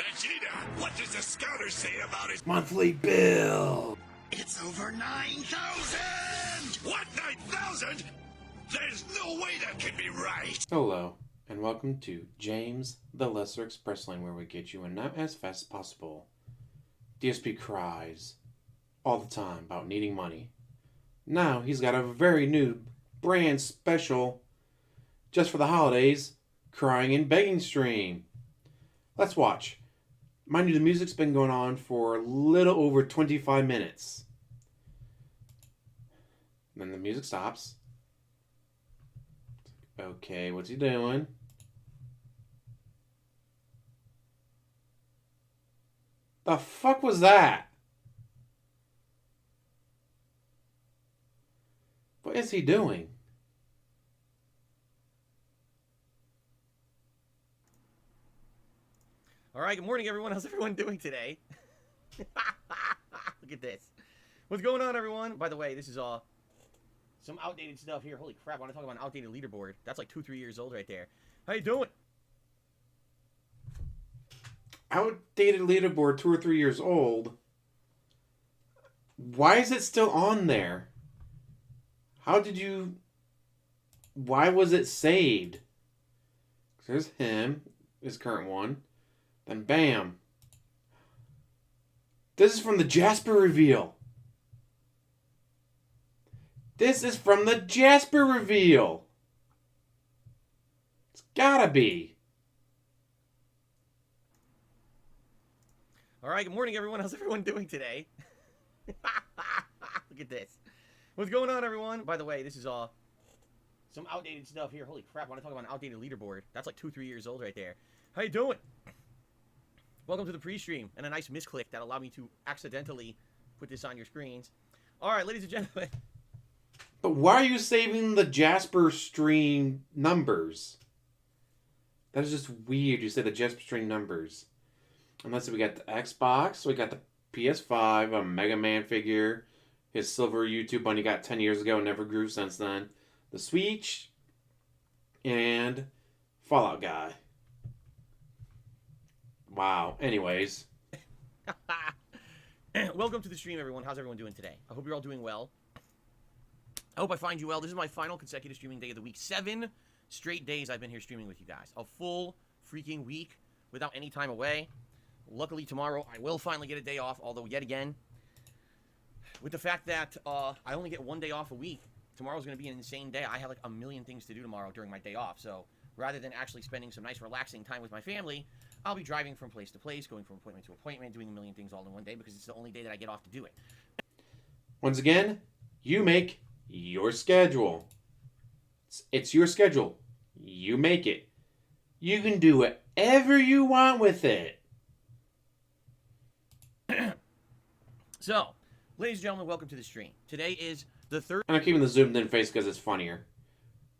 Vegeta, what does the scouter say about his monthly bill? It's over 9,000! What, 9,000? There's no way that can be right! Hello, and welcome to James the Lesser Express Lane, where we get you in not as fast as possible. DSP cries all the time about needing money. Now he's got a very new, brand special, just for the holidays, crying and begging stream. Let's watch. Mind you, the music's been going on for a little over 25 minutes. Then the music stops. Okay, what's he doing? The fuck was that? What is he doing? All right, good morning, everyone. How's everyone doing today? Look at this. What's going on, everyone? By the way, this is some outdated stuff here. Holy crap, I want to talk about an outdated leaderboard. That's like 2-3 years old right there. How you doing? Outdated leaderboard, 2 or 3 years old. Why is it still on there? Why was it saved? There's him, his current one. Then bam. This is from the Jasper reveal. This is from the Jasper reveal. It's gotta be. All right, good morning, everyone. How's everyone doing today? Look at this. What's going on, everyone? By the way, this is some outdated stuff here. Holy crap, I want to talk about an outdated leaderboard. That's like 2-3 years old right there. How you doing? Welcome to the pre-stream and a nice misclick that allowed me to accidentally put this on your screens. All right, ladies and gentlemen. But why are you saving the Jasper stream numbers? That is just weird. You say the Jasper stream numbers. Unless we got the Xbox, we got the PS5, a Mega Man figure, his silver YouTube one he got 10 years ago and never grew since then, the Switch, and Fallout guy. Wow. Anyways. Welcome to the stream, everyone. How's everyone doing today? I hope you're all doing well. I hope I find you well. This is my final consecutive streaming day of the week. 7 straight days I've been here streaming with you guys. A full freaking week without any time away. Luckily, tomorrow I will finally get a day off, although yet again, with the fact that I only get one day off a week, tomorrow's going to be an insane day. I have like a million things to do tomorrow during my day off, so rather than actually spending some nice relaxing time with my family, I'll be driving from place to place, going from appointment to appointment, doing a million things all in one day because it's the only day that I get off to do it. Once again, you make your schedule. It's your schedule. You make it. You can do whatever you want with it. So, ladies and gentlemen, welcome to the stream. Today is the third... And I'm keeping the zoomed in face because it's funnier.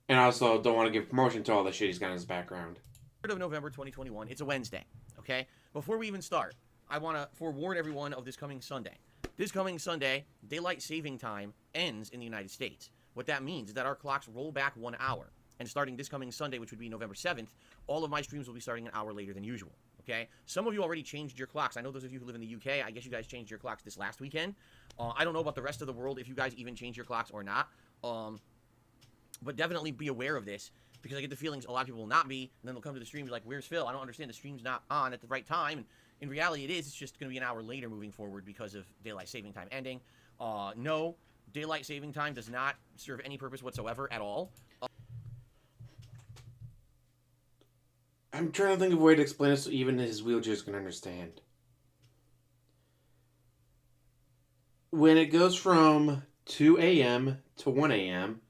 And I also don't want to give promotion to all the shit he's got in his background. 3rd of November, 2021. It's a Wednesday, okay? Before we even start, I want to forewarn everyone of this coming Sunday. This coming Sunday, daylight saving time ends in the United States. What that means is that our clocks roll back 1 hour. And starting this coming Sunday, which would be November 7th, all of my streams will be starting an hour later than usual, okay? Some of you already changed your clocks. I know those of you who live in the UK, I guess you guys changed your clocks this last weekend. I don't know about the rest of the world, if you guys even change your clocks or not. But definitely be aware of this, because I get the feelings a lot of people will not be, and then they'll come to the stream and be like, where's Phil? I don't understand, the stream's not on at the right time. And in reality, it is. It's just going to be an hour later moving forward because of daylight saving time ending. No, daylight saving time does not serve any purpose whatsoever at all. I'm trying to think of a way to explain it so even his wheelchairs can understand. When it goes from 2 a.m. to 1 a.m.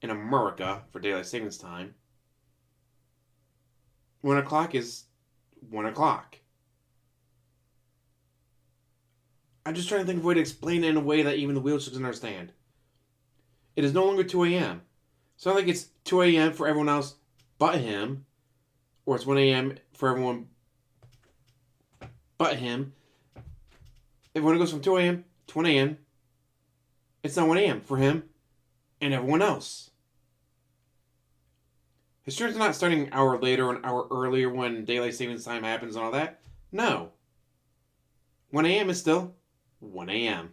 in America for daylight savings time, 1 o'clock is 1 o'clock. I'm just trying to think of a way to explain it in a way that even the wheelchairs can understand. It is no longer 2 a.m. It's not like it's 2 a.m. for everyone else but him, or it's 1 a.m. for everyone but him. If when it goes from 2 a.m. to 1 a.m., it's not 1 a.m. for him and everyone else. His streams are not starting an hour later or an hour earlier when daylight savings time happens and all that. No. 1 a.m. is still 1 a.m.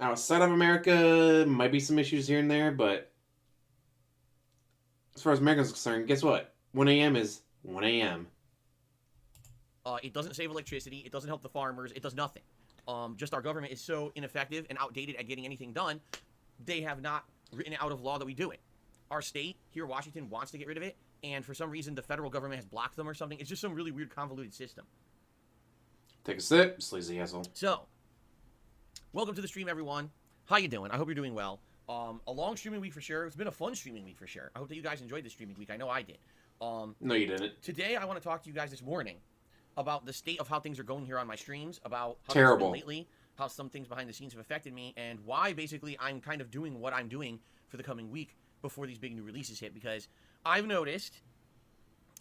Outside of America, might be some issues here and there, but as far as America's concerned, guess what? 1 a.m. is 1 a.m. It doesn't save electricity. It doesn't help the farmers. It does nothing. Just our government is so ineffective and outdated at getting anything done, they have not written out of law that we do it. Our state here, Washington, wants to get rid of it, and for some reason, the federal government has blocked them or something. It's just some really weird, convoluted system. Take a sip, sleazy asshole. So, welcome to the stream, everyone. How you doing? I hope you're doing well. A long streaming week for sure. It's been a fun streaming week for sure. I hope that you guys enjoyed this streaming week. I know I did. No, you didn't. Today, I want to talk to you guys this morning about the state of how things are going here on my streams, about how Terrible. things have been lately, how some things behind the scenes have affected me, and why basically I'm kind of doing what I'm doing for the coming week before these big new releases hit. Because I've noticed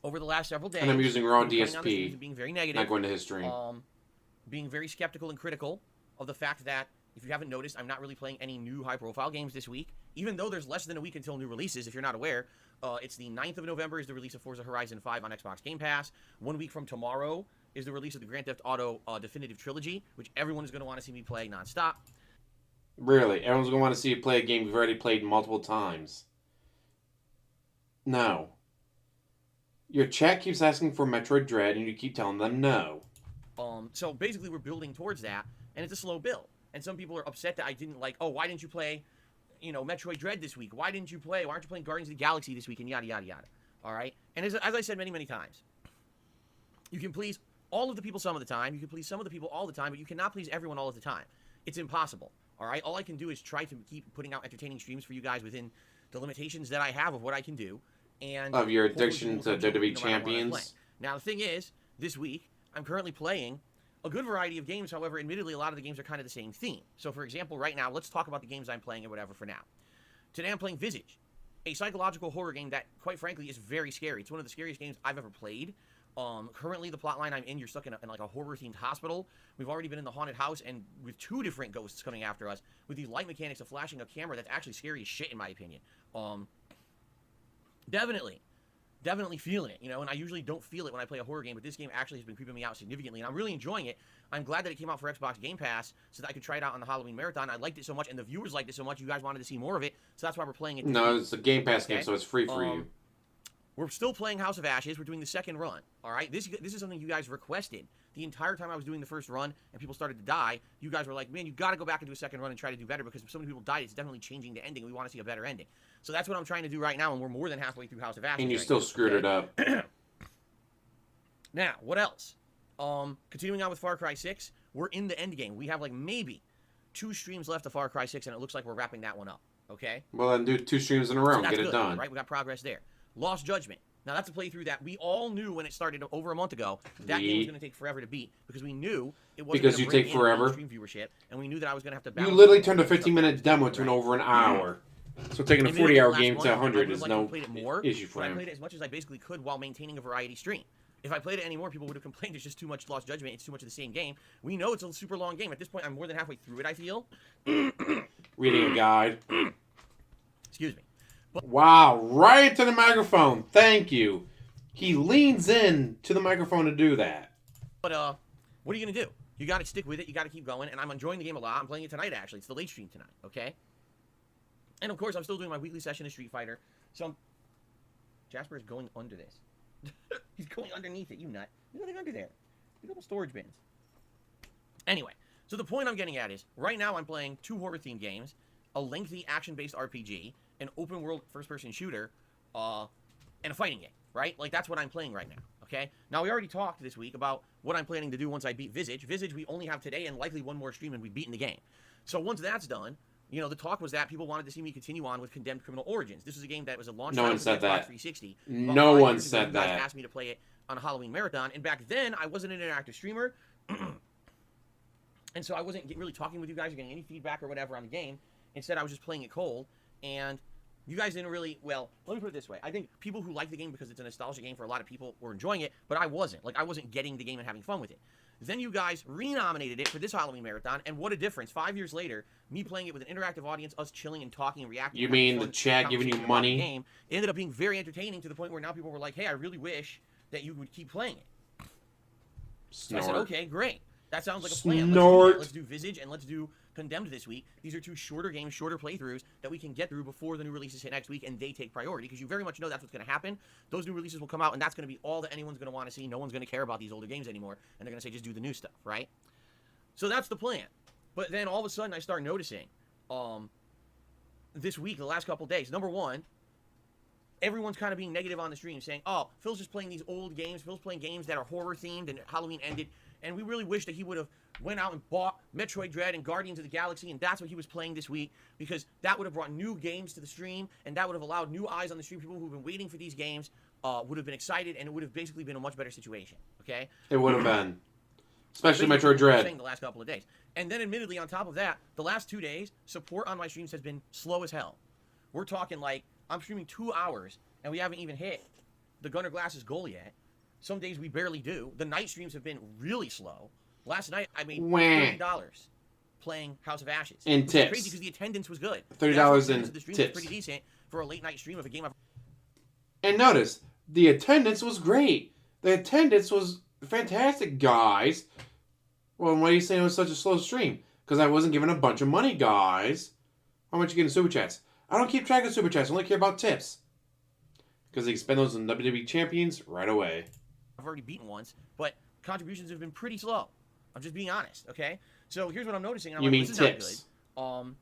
over the last several days, And I'm using raw DSP, being very negative, not going to his stream. Being very skeptical and critical of the fact that, if you haven't noticed, I'm not really playing any new high-profile games this week, even though there's less than a week until new releases, if you're not aware. It's the 9th of November is the release of Forza Horizon 5 on Xbox Game Pass. 1 week from tomorrow is the release of the Grand Theft Auto Definitive Trilogy, which everyone is going to want to see me play nonstop. Really? Everyone's going to want to see you play a game we've already played multiple times. No. Your chat keeps asking for Metroid Dread, and you keep telling them no. So basically we're building towards that, and it's a slow build. And some people are upset that I didn't why didn't you play, Metroid Dread this week? Why aren't you playing Guardians of the Galaxy this week? And yada, yada, yada. All right? And as I said many, many times, you can please all of the people some of the time. You can please some of the people all the time, but you cannot please everyone all of the time. It's impossible. All right? All I can do is try to keep putting out entertaining streams for you guys within the limitations that I have of what I can do. And of your addiction to WWE Champions. Now, the thing is, this week, I'm currently playing a good variety of games. However, admittedly, a lot of the games are kind of the same theme. So, for example, right now, let's talk about the games I'm playing and whatever for now. Today, I'm playing Visage, a psychological horror game that, quite frankly, is very scary. It's one of the scariest games I've ever played. Currently, the plotline I'm in, you're stuck in like a horror-themed hospital. We've already been in the haunted house, and with 2 different ghosts coming after us, with these light mechanics of flashing a camera that's actually scary as shit, in my opinion. Definitely feeling it, and I usually don't feel it when I play a horror game, but this game actually has been creeping me out significantly, and I'm really enjoying it. I'm glad that it came out for Xbox Game Pass so that I could try it out on the Halloween Marathon. I liked it so much, and the viewers liked it so much, you guys wanted to see more of it, so that's why we're playing it. No, it's a Game Pass game, so it's free for you. We're still playing House of Ashes. We're doing the second run, all right? This is something you guys requested. The entire time I was doing the first run and people started to die, you guys were like, man, you got to go back and do a second run and try to do better because if so many people died, it's definitely changing the ending. We want to see a better ending. So that's what I'm trying to do right now, and we're more than halfway through House of Ashes. And you still screwed it up. Now, what else? Continuing on with Far Cry 6, we're in the end game. We have maybe 2 streams left of Far Cry 6, and it looks like we're wrapping that one up, okay? Well, then do 2 streams in a row and get it good, done. Right? We got progress there. Lost Judgment. Now, that's a playthrough that we all knew when it started over a month ago. That game was going to take forever to beat because we knew it wasn't because you bring take forever. Stream viewership, and we knew that I was going to have to You balance. literally turned a 15-minute demo to an over an hour. So taking a 40-hour game to 100 is no issue for him. I played it as much as I basically could while maintaining a variety stream. If I played it anymore, people would have complained it's just too much Lost Judgment. It's too much of the same game. We know it's a super long game. At this point, I'm more than halfway through it, I feel. Reading a guide. Excuse me. Wow, right into the microphone. Thank you. He leans in to the microphone to do that. But, what are you going to do? You got to stick with it. You got to keep going. And I'm enjoying the game a lot. I'm playing it tonight, actually. It's the late stream tonight, okay? And, of course, I'm still doing my weekly session of Street Fighter. So, Jasper is going under this. He's going underneath it, you nut. There's nothing under there. There's little storage bins. Anyway, so the point I'm getting at is, right now I'm playing 2 horror-themed games, a lengthy action-based RPG, an open-world first-person shooter, and a fighting game, right? That's what I'm playing right now, okay? Now, we already talked this week about what I'm planning to do once I beat Visage. Visage, we only have today and likely one more stream and we've beaten the game. So once that's done, the talk was that people wanted to see me continue on with Condemned Criminal Origins. This was a game that was a launch title for the Xbox 360. No one said that. You guys asked me to play it on a Halloween Marathon, and back then, I wasn't an interactive streamer, and so I wasn't really talking with you guys or getting any feedback or whatever on the game. Instead, I was just playing it cold, and you guys didn't really, well, let me put it this way. I think people who like the game because it's a nostalgia game for a lot of people were enjoying it, but I wasn't. I wasn't getting the game and having fun with it. Then you guys renominated it for this Halloween Marathon, and what a difference. 5 years later, me playing it with an interactive audience, us chilling and talking and reacting. You mean the chat giving you money? Game, it ended up being very entertaining to the point where now people were like, hey, I really wish that you would keep playing it. So I said, okay, great. That sounds like a plan. Let's do Visage and let's do Condemned this week. These are two shorter games, shorter playthroughs that we can get through before the new releases hit next week, and they take priority because you very much know that's what's going to happen. Those new releases will come out, and that's going to be all that anyone's going to want to see. No one's going to care about these older games anymore, and they're going to say just do the new stuff, right? So that's the plan. But then all of a sudden I start noticing this week, the last couple days, number one, everyone's kind of being negative on the stream, saying, oh, Phil's just playing these old games. Phil's playing games that are horror-themed and Halloween ended. And we really wish that he would have went out and bought Metroid Dread and Guardians of the Galaxy, and that's what he was playing this week, because that would have brought new games to the stream, and that would have allowed new eyes on the stream. People who've been waiting for these games would have been excited, and it would have basically been a much better situation, okay? It would have been. Especially Metroid Dread. The last couple of days. And then admittedly, on top of that, the last 2 days, support on my streams has been slow as hell. We're talking like, I'm streaming 2 hours, and we haven't even hit the Gunner Glass's goal yet. Some days we barely do. The night streams have been really slow. Last night I made $30 playing House of Ashes. In tips. Crazy because the attendance was good. $30 in the stream tips. Was pretty decent for a late night stream of a game. And notice, the attendance was great. The attendance was fantastic, guys. Well, why are you saying it was such a slow stream? Because I wasn't given a bunch of money, guys. How much you get in Super Chats? I don't keep track of Super Chats. I only care about tips. Because they can spend those on WWE Champions right away. I've already beaten once, but contributions have been pretty slow. I'm just being honest, okay? So here's what I'm noticing. I'm you like, mean this is tips? Not good.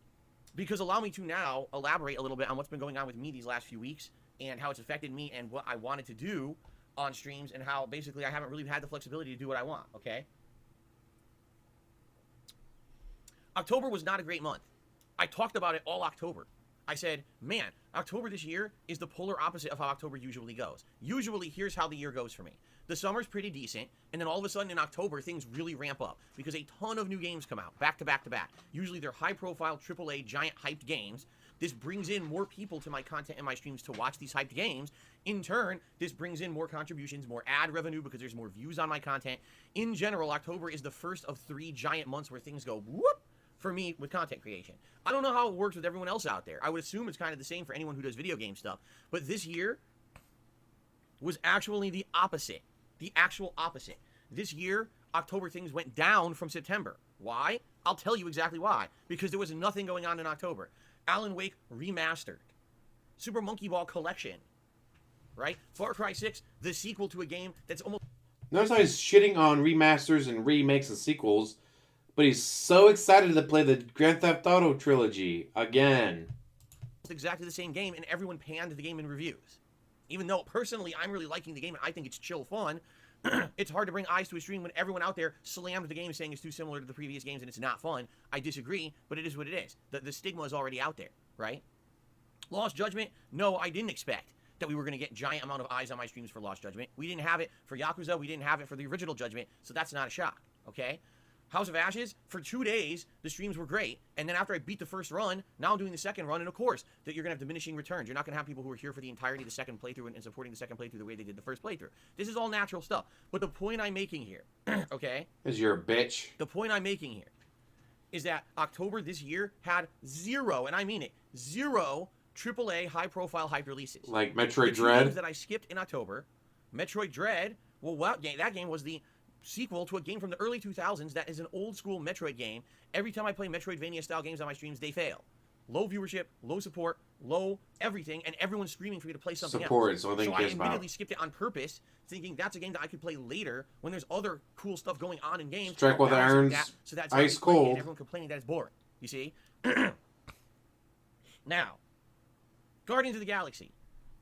Because allow me to now elaborate a little bit on what's been going on with me these last few weeks and how it's affected me and what I wanted to do on streams and how basically I haven't really had the flexibility to do what I want, okay? October was not a great month. I talked about it all October. I said, man, October this year is the polar opposite of how October usually goes. Usually, here's how the year goes for me. The summer's pretty decent, and then all of a sudden in October, things really ramp up because a ton of new games come out, back to back to back. Usually they're high-profile, AAA, giant hyped games. This brings in more people to my content and my streams to watch these hyped games. In turn, this brings in more contributions, more ad revenue because there's more views on my content. In general, October is the first of 3 giant months where things go whoop for me with content creation. I don't know how it works with everyone else out there. I would assume it's kind of the same for anyone who does video game stuff. But this year was actually the opposite. The actual opposite. This year, October things went down from September. Why? I'll tell you exactly why. Because there was nothing going on in October. Alan Wake Remastered. Super Monkey Ball Collection. Right? Far Cry 6, the sequel to a game that's almost... Notice how he's shitting on remasters and remakes and sequels, but he's so excited to play the Grand Theft Auto trilogy again. It's exactly the same game, and everyone panned the game in reviews. Even though, personally, I'm really liking the game and I think it's chill fun, it's hard to bring eyes to a stream when everyone out there slammed the game saying it's too similar to the previous games and it's not fun. I disagree, but it is what it is. The stigma is already out there, right? Lost Judgment? No, I didn't expect that we were going to get giant amount of eyes on my streams for Lost Judgment. We didn't have it for Yakuza. We didn't have it for the original Judgment, so that's not a shock, okay? House of Ashes, for 2 days, the streams were great. And then after I beat the first run, now I'm doing the second run. And of course, that you're going to have diminishing returns. You're not going to have people who are here for the entirety of the second playthrough and supporting the second playthrough the way they did the first playthrough. This is all natural stuff. But the point I'm making here, okay? Is you're a bitch. The point I'm making here is that October this year had 0, and I mean it, 0 AAA high-profile hype releases. Like Metroid the 2 Dread? games that I skipped in October, Metroid Dread, well, that game was the sequel to a game from the early 2000s that is an old-school Metroid game. Every time I play Metroidvania-style games on my streams, they fail. Low viewership, low support, low everything, and everyone's screaming for you to play something support else. Is the only thing so I cares about. immediately skipped it on purpose, thinking that's a game that I could play later when there's other cool stuff going on in games. Strike with Irons, so that's Ice Cold. And everyone complaining that it's boring. You see? Now, Guardians of the Galaxy.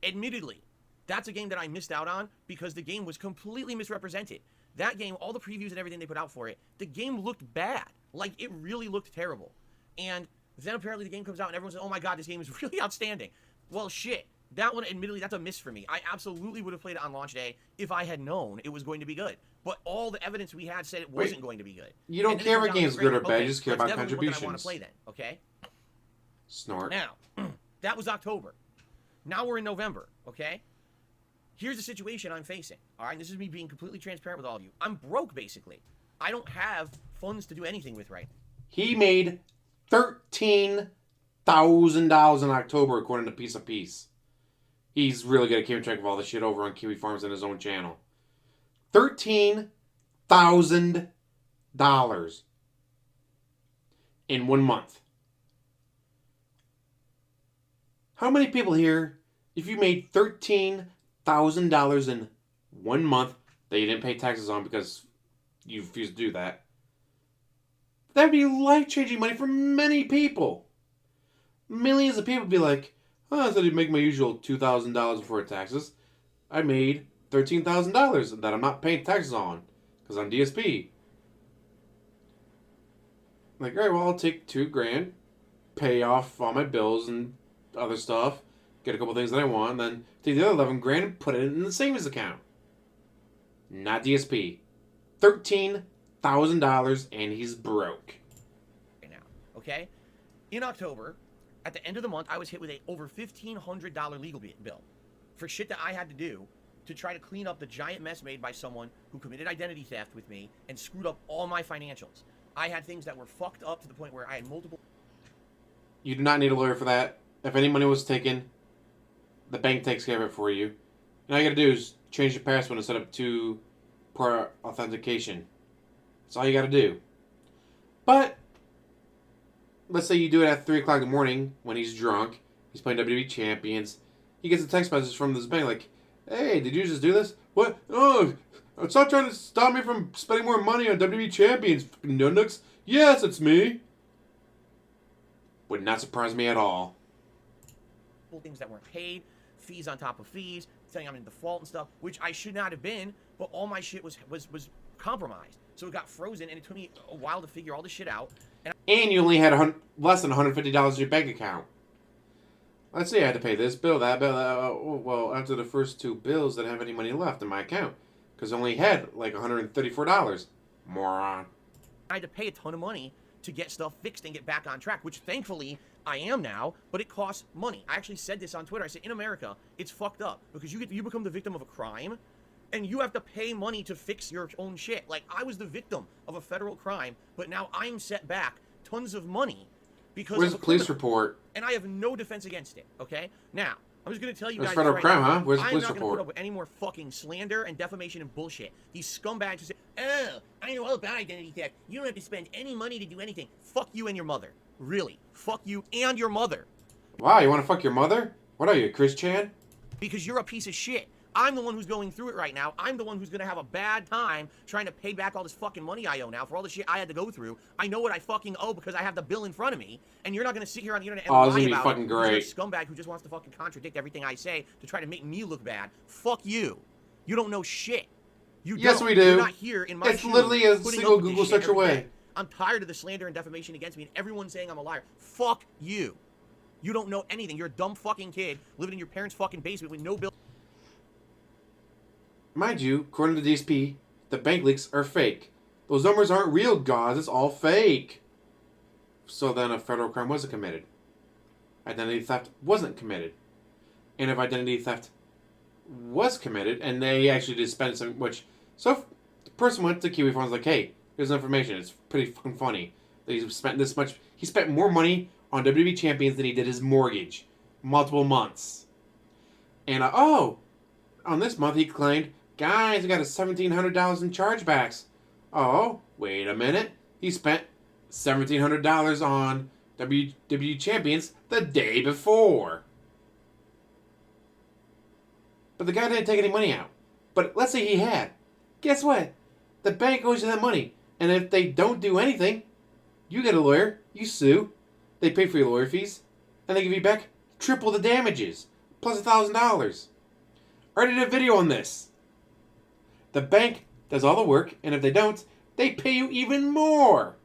Admittedly, that's a game that I missed out on because the game was completely misrepresented. That game, all the previews and everything they put out for it, the game looked bad. Like, it really looked terrible. And then apparently the game comes out and everyone says, oh my god, this game is really outstanding. Well, shit. That one, admittedly, that's a miss for me. I absolutely would have played it on launch day if I had known it was going to be good. But all the evidence we had said it wasn't going to be good. You don't care if a game's good or bad, you just care about contributions. I want to play then, okay? Snort. Now, that was October. Now we're in November, okay? Here's the situation I'm facing, all right? This is me being completely transparent with all of you. I'm broke, basically. I don't have funds to do anything with right now. He made $13,000 in October, according to Piece of Peace. He's really good at keeping track of all the shit over on Kiwi Farms and his own channel. $13,000 $13,000 in 1 month. How many people here, if you made $13,000 in 1 month that you didn't pay taxes on because you refused to do that, that would be life-changing money for many people. Millions of people would be like, oh, instead of make my usual $2,000 before taxes, I made $13,000 that I'm not paying taxes on because I'm DSP. Like, all right, well, I'll take $2,000, pay off all my bills and other stuff, get a couple things that I want, and then take the other $11,000 and put it in the savings account. Not DSP. $13,000 and he's broke. Right now, okay? In October, at the end of the month, I was hit with a over $1,500 legal bill for shit that I had to do to try to clean up the giant mess made by someone who committed identity theft with me and screwed up all my financials. I had things that were fucked up to the point where I had multiple... You do not need a lawyer for that. If any money was taken, the bank takes care of it for you. And all you gotta do is change your password and set up two-part authentication. That's all you gotta do. But let's say you do it at 3 o'clock in the morning when he's drunk, he's playing WWE Champions, he gets a text message from this bank like, hey, did you just do this? What? Oh, stop trying to stop me from spending more money on WWE Champions, fucking nunucks. Yes, it's me. Would not surprise me at all. Things that weren't paid, fees on top of fees, saying I'm in default and stuff, which I should not have been, but all my shit was compromised. So it got frozen, and it took me a while to figure all this shit out. And you only had less than $150 in your bank account. Let's say I had to pay this bill, that bill. Well, after the first 2 bills, I didn't have any money left in my account because I only had like $134. Moron. I had to pay a ton of money to get stuff fixed and get back on track, which thankfully I am now, but it costs money. I actually said this on Twitter. I said, in America, it's fucked up because you become the victim of a crime and you have to pay money to fix your own shit. Like, I was the victim of a federal crime, but now I'm set back tons of money because where's the police report? And I have no defense against it, okay? Now, I'm just going to tell you There's guys federal right crime, now, huh? Where's the police I'm not going to report? put up with any more fucking slander and defamation and bullshit. These scumbags who say, oh, I know all about identity theft. You don't have to spend any money to do anything. Fuck you and your mother. Really. Fuck you and your mother. Wow, you want to fuck your mother? What are you, Chris Chan? Because you're a piece of shit. I'm the one who's going through it right now. I'm the one who's going to have a bad time trying to pay back all this fucking money I owe now for all the shit I had to go through. I know what I fucking owe because I have the bill in front of me. And you're not going to sit here on the internet and lie about it. Oh, this is going to be fucking great. You're a scumbag who just wants to fucking contradict everything I say to try to make me look bad. Fuck you. You don't know shit. You yes, don't. we do. You're not here in my It's shoes literally a putting single up with Google this shit search every away. day. I'm tired of the slander and defamation against me and everyone saying I'm a liar. Fuck you. You don't know anything. You're a dumb fucking kid living in your parents' fucking basement with no bill. Mind you, according to DSP, the bank leaks are fake. Those numbers aren't real, guys. It's all fake. So then a federal crime wasn't committed. Identity theft wasn't committed. And if identity theft was committed, and they actually did spend some, so the person went to Kiwi Farms like, hey, here's information. It's pretty fucking funny that he's spent this much. He spent more money on WWE Champions than he did his mortgage. Multiple months. And, on this month he claimed, guys, I got a $1,700 in chargebacks. Oh, wait a minute. He spent $1,700 on WWE Champions the day before. But the guy didn't take any money out. But let's say he had. Guess what? The bank owes you that money. And if they don't do anything, you get a lawyer, you sue, they pay for your lawyer fees, and they give you back triple the damages, plus $1,000. I already did a video on this. The bank does all the work, and if they don't, they pay you even more.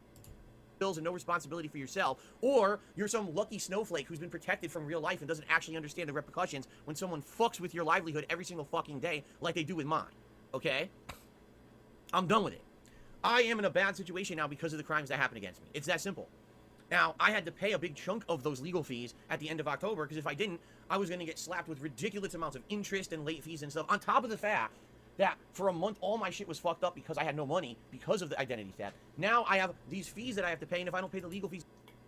Bills and no responsibility for yourself, or you're some lucky snowflake who's been protected from real life and doesn't actually understand the repercussions when someone fucks with your livelihood every single fucking day like they do with mine, okay? I'm done with it. I am in a bad situation now because of the crimes that happened against me. It's that simple. Now, I had to pay a big chunk of those legal fees at the end of October because if I didn't, I was going to get slapped with ridiculous amounts of interest and late fees and stuff, on top of the fact that for a month all my shit was fucked up because I had no money because of the identity theft. Now I have these fees that I have to pay, and if I don't pay the legal fees...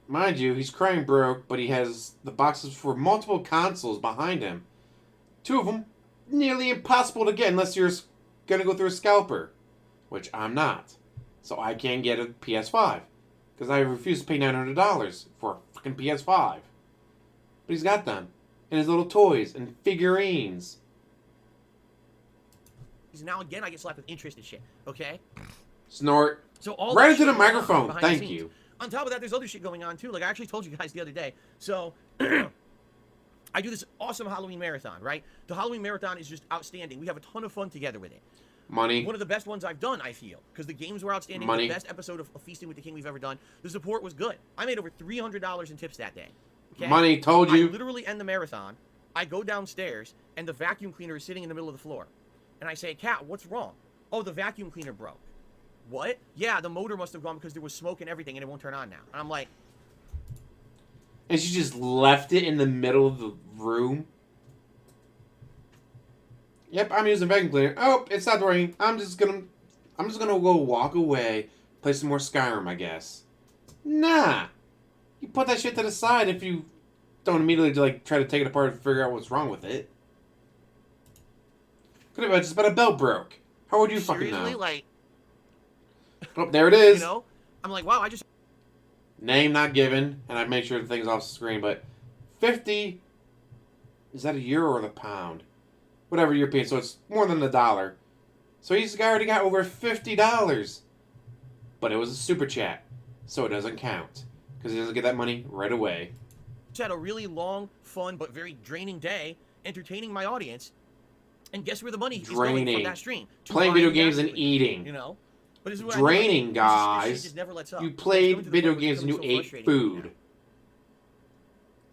Mind you, he's crying broke, but he has the boxes for multiple consoles behind him. 2 of them nearly impossible to get unless you're going to go through a scalper. which I'm not. So I can't get a PS5. Because I refuse to pay $900 for a fucking PS5. But he's got them. And his little toys and figurines. Now again, I get slapped with interest and shit. Okay. Snort. So all right that into the shit going on microphone. behind the Thank scenes. you. On top of that, there's other shit going on too. Like I actually told you guys the other day. So I do this awesome Halloween marathon, right? The Halloween marathon is just outstanding. We have a ton of fun together with it. Money. One of the best ones I've done, I feel, because the games were outstanding. Money. The best episode of Feasting with the King we've ever done. The support was good. I made over $300 in tips that day. Okay? Money. Told you. I literally end the marathon. I go downstairs, and the vacuum cleaner is sitting in the middle of the floor. And I say, Kat, what's wrong? Oh, the vacuum cleaner broke. What? Yeah, the motor must have gone because there was smoke and everything, and it won't turn on now. And I'm like... And she just left it in the middle of the room? Yep, I'm using vacuum cleaner. Oh, it stopped working. I'm just gonna go walk away, play some more Skyrim, I guess. Nah. You put that shit to the side if you don't immediately like try to take it apart and figure out what's wrong with it. Could have just been a belt broke. How would you fucking know? Seriously, like... Oh, there it is. You know? I'm like, wow, I just... Name not given, and I made sure the thing's off the screen, but 50... Is that a euro or the pound? Whatever European, so it's more than $1. So he's already got over $50. But it was a super chat, so it doesn't count. Because he doesn't get that money right away. had a really long, fun, but very draining day entertaining my audience. And guess where the money is going from that stream? Playing video games and eating. You know? But this is what draining, guys. This just never lets up. You played video games and you ate food.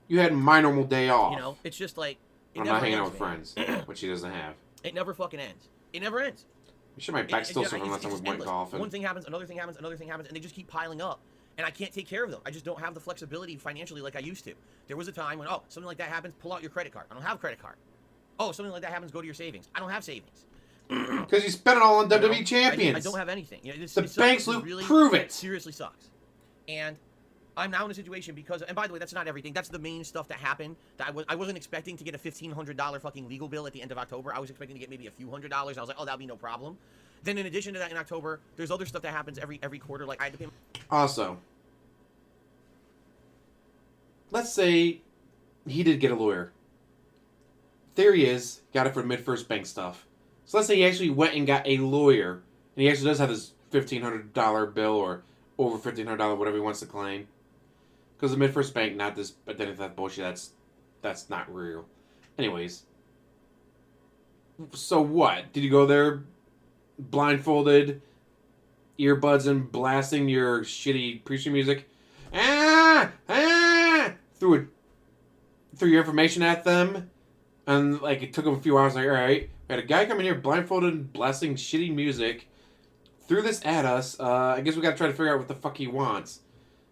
You had my normal day off. You know, it's just like... I'm not hanging out with friends, which he doesn't have. It never fucking ends. It never ends. I'm sure my back's still suffering unless I'm with Mike Golf. One thing happens, another thing happens, another thing happens, and they just keep piling up. And I can't take care of them. I just don't have the flexibility financially like I used to. There was a time when, oh, something like that happens, pull out your credit card. I don't have a credit card. Oh, something like that happens, go to your savings. I don't have savings. Because you spent it all on WWE champions. I don't have anything. You know, the banks will prove it. Seriously sucks. And I'm now in a situation because, and by the way, that's not everything. That's the main stuff that happened. That I wasn't expecting to get a $1,500 fucking legal bill at the end of October. I was expecting to get maybe a few $100s. I was like, oh, that'll be no problem. Then in addition to that, in October, there's other stuff that happens every quarter. Like I had to pay. Also, let's say he did get a lawyer. Theory is, got it for mid-first bank stuff. So let's say he actually went and got a lawyer, and he actually does have this $1,500 bill or over $1,500, whatever he wants to claim. Because the mid-first bank, not this identity theft bullshit, that's not real. Anyways. So what? Did you go there blindfolded, earbuds and blasting your shitty preaching music? Threw your information at them, and like it took them a few hours. Like, all right, we had a guy come in here blindfolded and blasting shitty music, threw this at us. I guess we got to try to figure out what the fuck he wants.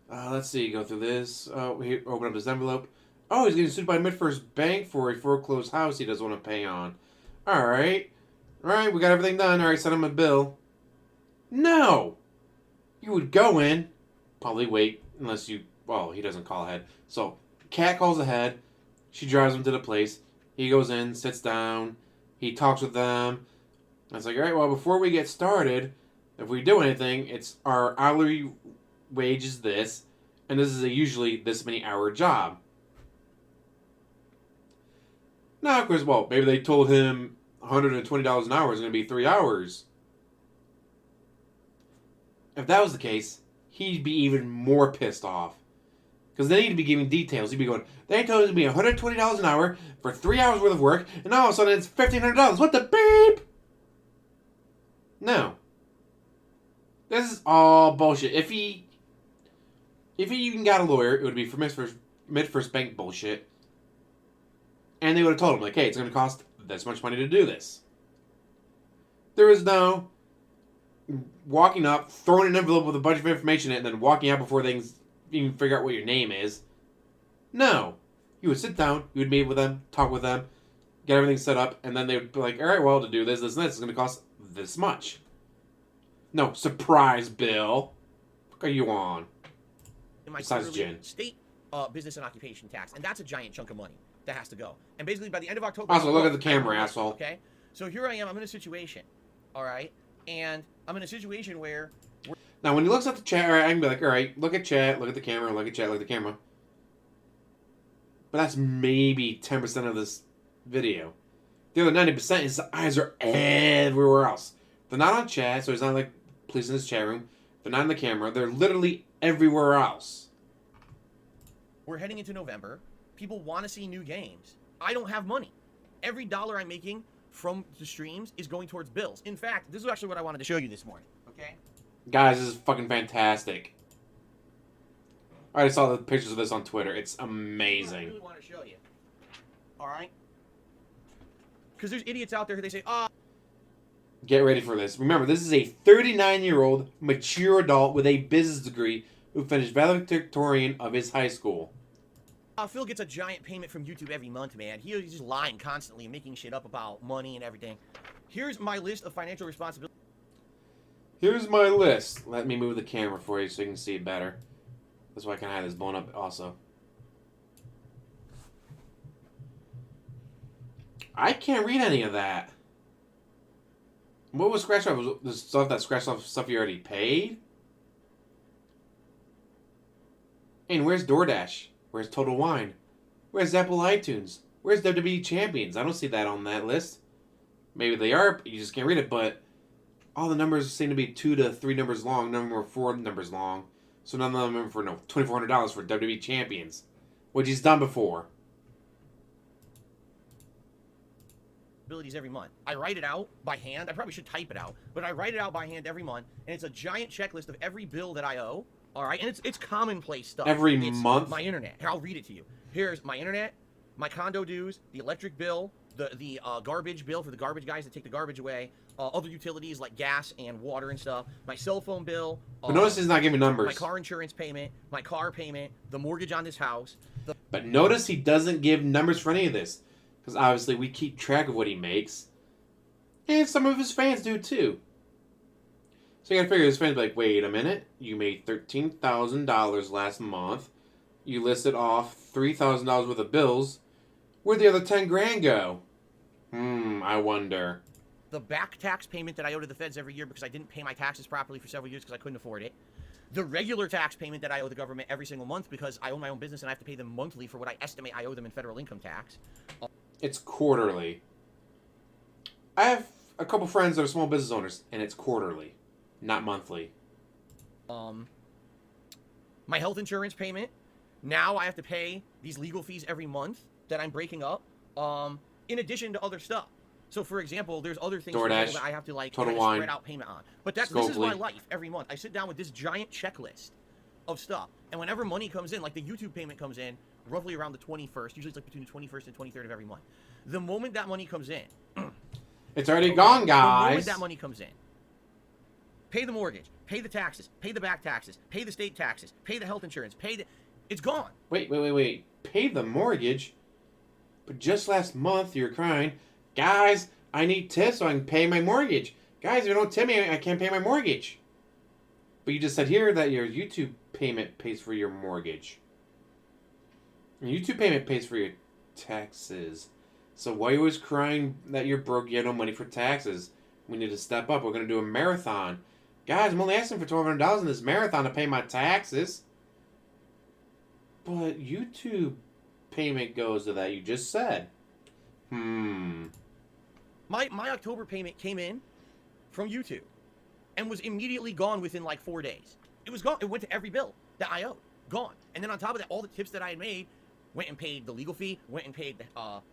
Let's see. Go through this. We open up his envelope. Oh, he's getting sued by Mid-First Bank for a foreclosed house he doesn't want to pay on. All right, we got everything done. All right, send him a bill. No, you would go in, probably wait unless you. Well, he doesn't call ahead. So, Kat calls ahead. She drives him to the place. He goes in, sits down. He talks with them. It's like, all right, well, before we get started, if we do anything, it's our hourly wage is this, and this is usually this many hour job. Now, of course, well, maybe they told him $120 an hour is going to be 3 hours. If that was the case, he'd be even more pissed off. Because they need to be giving details. He'd be going, they told us to be $120 an hour for 3 hours worth of work, and all of a sudden it's $1,500. What the beep? No. This is all bullshit. If he even got a lawyer, it would be for mid-first bank bullshit. And they would have told him, like, hey, it's going to cost this much money to do this. There is no walking up, throwing an envelope with a bunch of information in it, and then walking out before they even figure out what your name is. No. You would sit down, you would meet with them, talk with them, get everything set up, and then they would be like, all right, well, to do this, and this, it's going to cost this much. No, surprise, Bill. What are you on? Besides gin. State business and occupation tax, and that's a giant chunk of money that has to go. And basically, by the end of October... Also, look at the camera, asshole. Okay? So here I am, I'm in a situation, all right? And I'm in a situation where... Now, when he looks at the chat, I can be like, all right, look at chat, look at the camera, look at chat, look at the camera. But that's maybe 10% of this video. The other 90%, his eyes are everywhere else. They're not on chat, so he's not like policing his chat room. They're not on the camera. They're literally everywhere else. We're heading into November. People want to see new games. I don't have money. Every dollar I'm making from the streams is going towards bills. In fact, this is actually what I wanted to show you this morning. Okay? Guys, this is fucking fantastic. I already saw the pictures of this on Twitter. It's amazing. I really want to show you. Alright? Because there's idiots out there who they say, oh... Get ready for this. Remember, this is a 39-year-old mature adult with a business degree who finished valedictorian of his high school. Phil gets a giant payment from YouTube every month, man. He's just lying constantly and making shit up about money and everything. Here's my list of financial responsibilities. Here's my list. Let me move the camera for you so you can see it better. That's why I can have this blown up also. I can't read any of that. What was scratched off? Was the stuff that scratched off stuff you already paid? And where's DoorDash? Where's Total Wine? Where's Apple iTunes? Where's WWE Champions? I don't see that on that list. Maybe they are, but you just can't read it, but all the numbers seem to be 2 to 3 numbers long. None of them are 4 numbers long. So none of them are for $2,400 for WWE Champions, which he's done before. Every month. I write it out by hand. I probably should type it out, but I write it out by hand every month, and it's a giant checklist of every bill that I owe. All right, and it's commonplace stuff. Every it's month? My internet. Here, I'll read it to you. Here's my internet, my condo dues, the electric bill, the garbage bill for the garbage guys that take the garbage away, other utilities like gas and water and stuff, my cell phone bill. But notice he's not giving numbers. My car insurance payment, my car payment, the mortgage on this house. But notice he doesn't give numbers for any of this. Because obviously we keep track of what he makes. And some of his fans do too. So you gotta figure his fans be like, wait a minute. You made $13,000 last month. You listed off $3,000 worth of bills. Where'd the other 10 grand go? I wonder. The back tax payment that I owe to the feds every year because I didn't pay my taxes properly for several years because I couldn't afford it. The regular tax payment that I owe the government every single month because I own my own business and I have to pay them monthly for what I estimate I owe them in federal income tax. It's quarterly. I have a couple friends that are small business owners, and it's quarterly, not monthly. My health insurance payment. Now I have to pay these legal fees every month that I'm breaking up. In addition to other stuff. So, for example, there's other things DoorDash, that I have to like Total kind of Wine, spread out payment on. But this is my life every month. I sit down with this giant checklist of stuff, and whenever money comes in, like the YouTube payment comes in roughly around the 21st. Usually, it's like between the 21st and 23rd of every month. The moment that money comes in, it's already gone, guys. The moment that money comes in, pay the mortgage, pay the taxes, pay the back taxes, pay the state taxes, pay the health insurance, it's gone. Wait. Pay the mortgage? But just last month you were crying, guys, I need tips so I can pay my mortgage. Guys, if you don't tip me, I can't pay my mortgage. But you just said here that your YouTube payment pays for your mortgage. And YouTube payment pays for your taxes. So why are you always crying that you're broke, you have no money for taxes? We need to step up. We're going to do a marathon. Guys, I'm only asking for $1,200 in this marathon to pay my taxes. But YouTube payment goes to that, you just said. My October payment came in from YouTube and was immediately gone within like 4 days. It was gone. It went to every bill that I owed. Gone. And then on top of that, all the tips that I had made went and paid the legal fee, went and paid the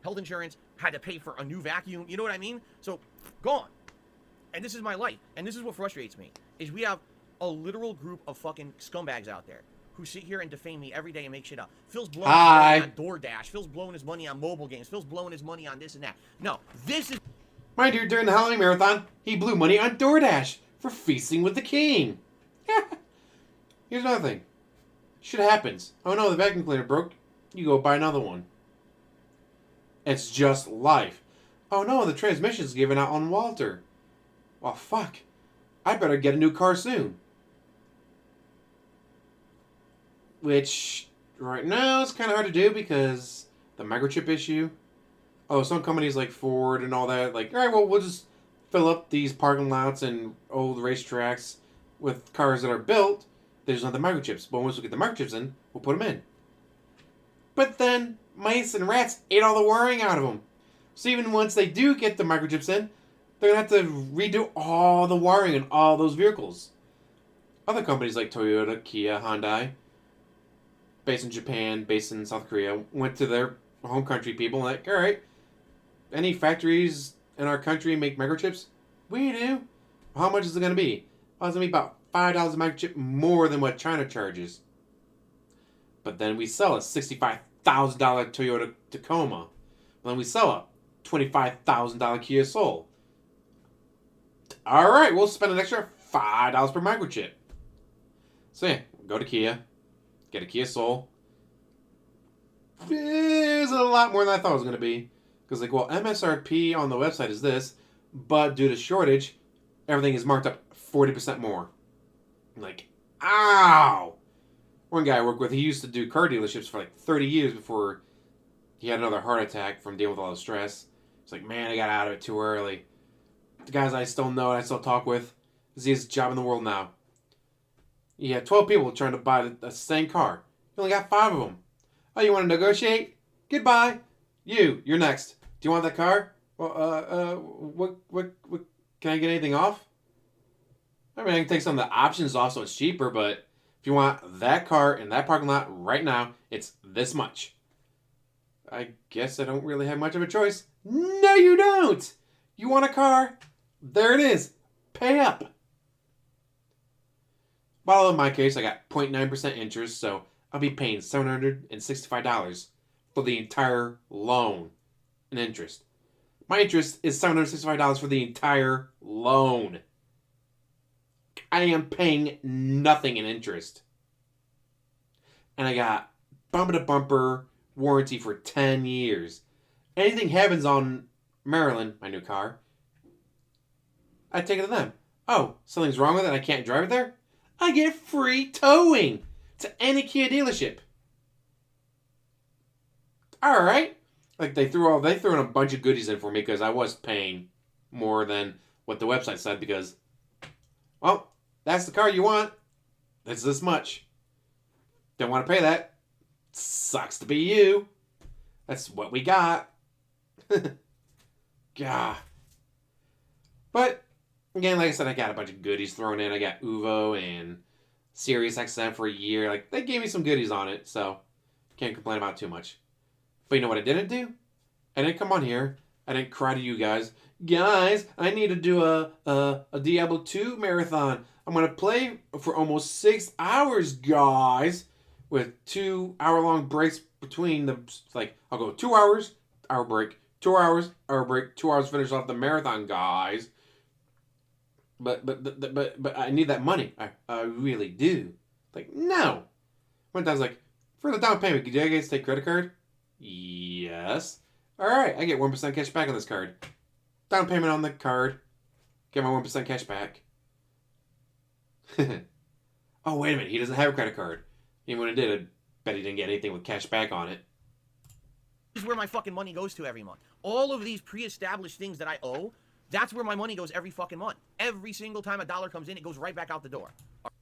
health insurance, had to pay for a new vacuum. You know what I mean? So, gone. And this is my life. And this is what frustrates me, is we have a literal group of fucking scumbags out there who sit here and defame me every day and make shit up. Phil's blowing his money on DoorDash. Phil's blowing his money on mobile games. Phil's blowing his money on this and that. No, this is... Mind you, during the Halloween Marathon, he blew money on DoorDash for feasting with the king. Here's another thing. Shit happens. Oh no, the vacuum cleaner broke. You go buy another one. It's just life. Oh no, the transmission's giving out on Walter. Well, fuck. I better get a new car soon. Which, right now, is kind of hard to do because the microchip issue. Oh, some companies like Ford and all that, like, alright, well, we'll just fill up these parking lots and old racetracks with cars that are built. They just don't have the microchips. But once we get the microchips in, we'll put them in. But then mice and rats ate all the wiring out of them. So even once they do get the microchips in, they're going to have to redo all the wiring in all those vehicles. Other companies like Toyota, Kia, Hyundai, based in Japan, based in South Korea, went to their home country people and like, all right, any factories in our country make microchips? We do. How much is it going to be? Oh, it's going to be about $5 a microchip more than what China charges. But then we sell a $65,000 Toyota Tacoma. Then we sell a $25,000 Kia Soul. All right, we'll spend an extra $5 per microchip. So yeah, go to Kia, get a Kia Soul. It's a lot more than I thought it was going to be. Because like, well, MSRP on the website is this, but due to shortage, everything is marked up 40% more. I'm like, ow! One guy I work with, he used to do car dealerships for like 30 years before he had another heart attack from dealing with all the stress. He's like, man, I got out of it too early. The guys I still know and I still talk with, this is his job in the world now. He had 12 people trying to buy the same car. He only got 5 of them. Oh, you want to negotiate? Goodbye. You're next. Do you want that car? Well, what, can I get anything off? I mean, I can take some of the options off so it's cheaper, but if you want that car in that parking lot right now, it's this much. I guess I don't really have much of a choice. No, you don't! You want a car? There it is. Pay up. Well, in my case, I got 0.9% interest, so I'll be paying $765 for the entire loan in interest. My interest is $765 for the entire loan. I am paying nothing in interest. And I got bumper-to-bumper warranty for 10 years. Anything happens on Maryland, my new car, I take it to them. Oh, something's wrong with it and I can't drive it there? I get free towing to any Kia dealership. All right. Like they threw in a bunch of goodies in for me because I was paying more than what the website said because, well, that's the car you want. It's this much. Don't want to pay that. Sucks to be you. That's what we got. God. But again, like I said, I got a bunch of goodies thrown in. I got Uvo and Sirius XM for a year. Like they gave me some goodies on it, so can't complain about it too much. But you know what I didn't do? I didn't come on here. I didn't cry to you guys. Guys, I need to do a Diablo 2 marathon. I'm going to play for almost 6 hours, guys. With 2 hour-long breaks between the... Like, I'll go 2 hours, hour break. 2 hours, hour break. 2 hours, finish off the marathon, guys. But I need that money. I really do. Like, no. One time's like, for the down payment, do I guys take credit card? Yes. All right, I get 1% cash back on this card. Down payment on the card. Get my 1% cash back. Oh, wait a minute. He doesn't have a credit card. Even when he did, I bet he didn't get anything with cash back on it. This is where my fucking money goes to every month. All of these pre-established things that I owe, that's where my money goes every fucking month. Every single time a dollar comes in, it goes right back out the door.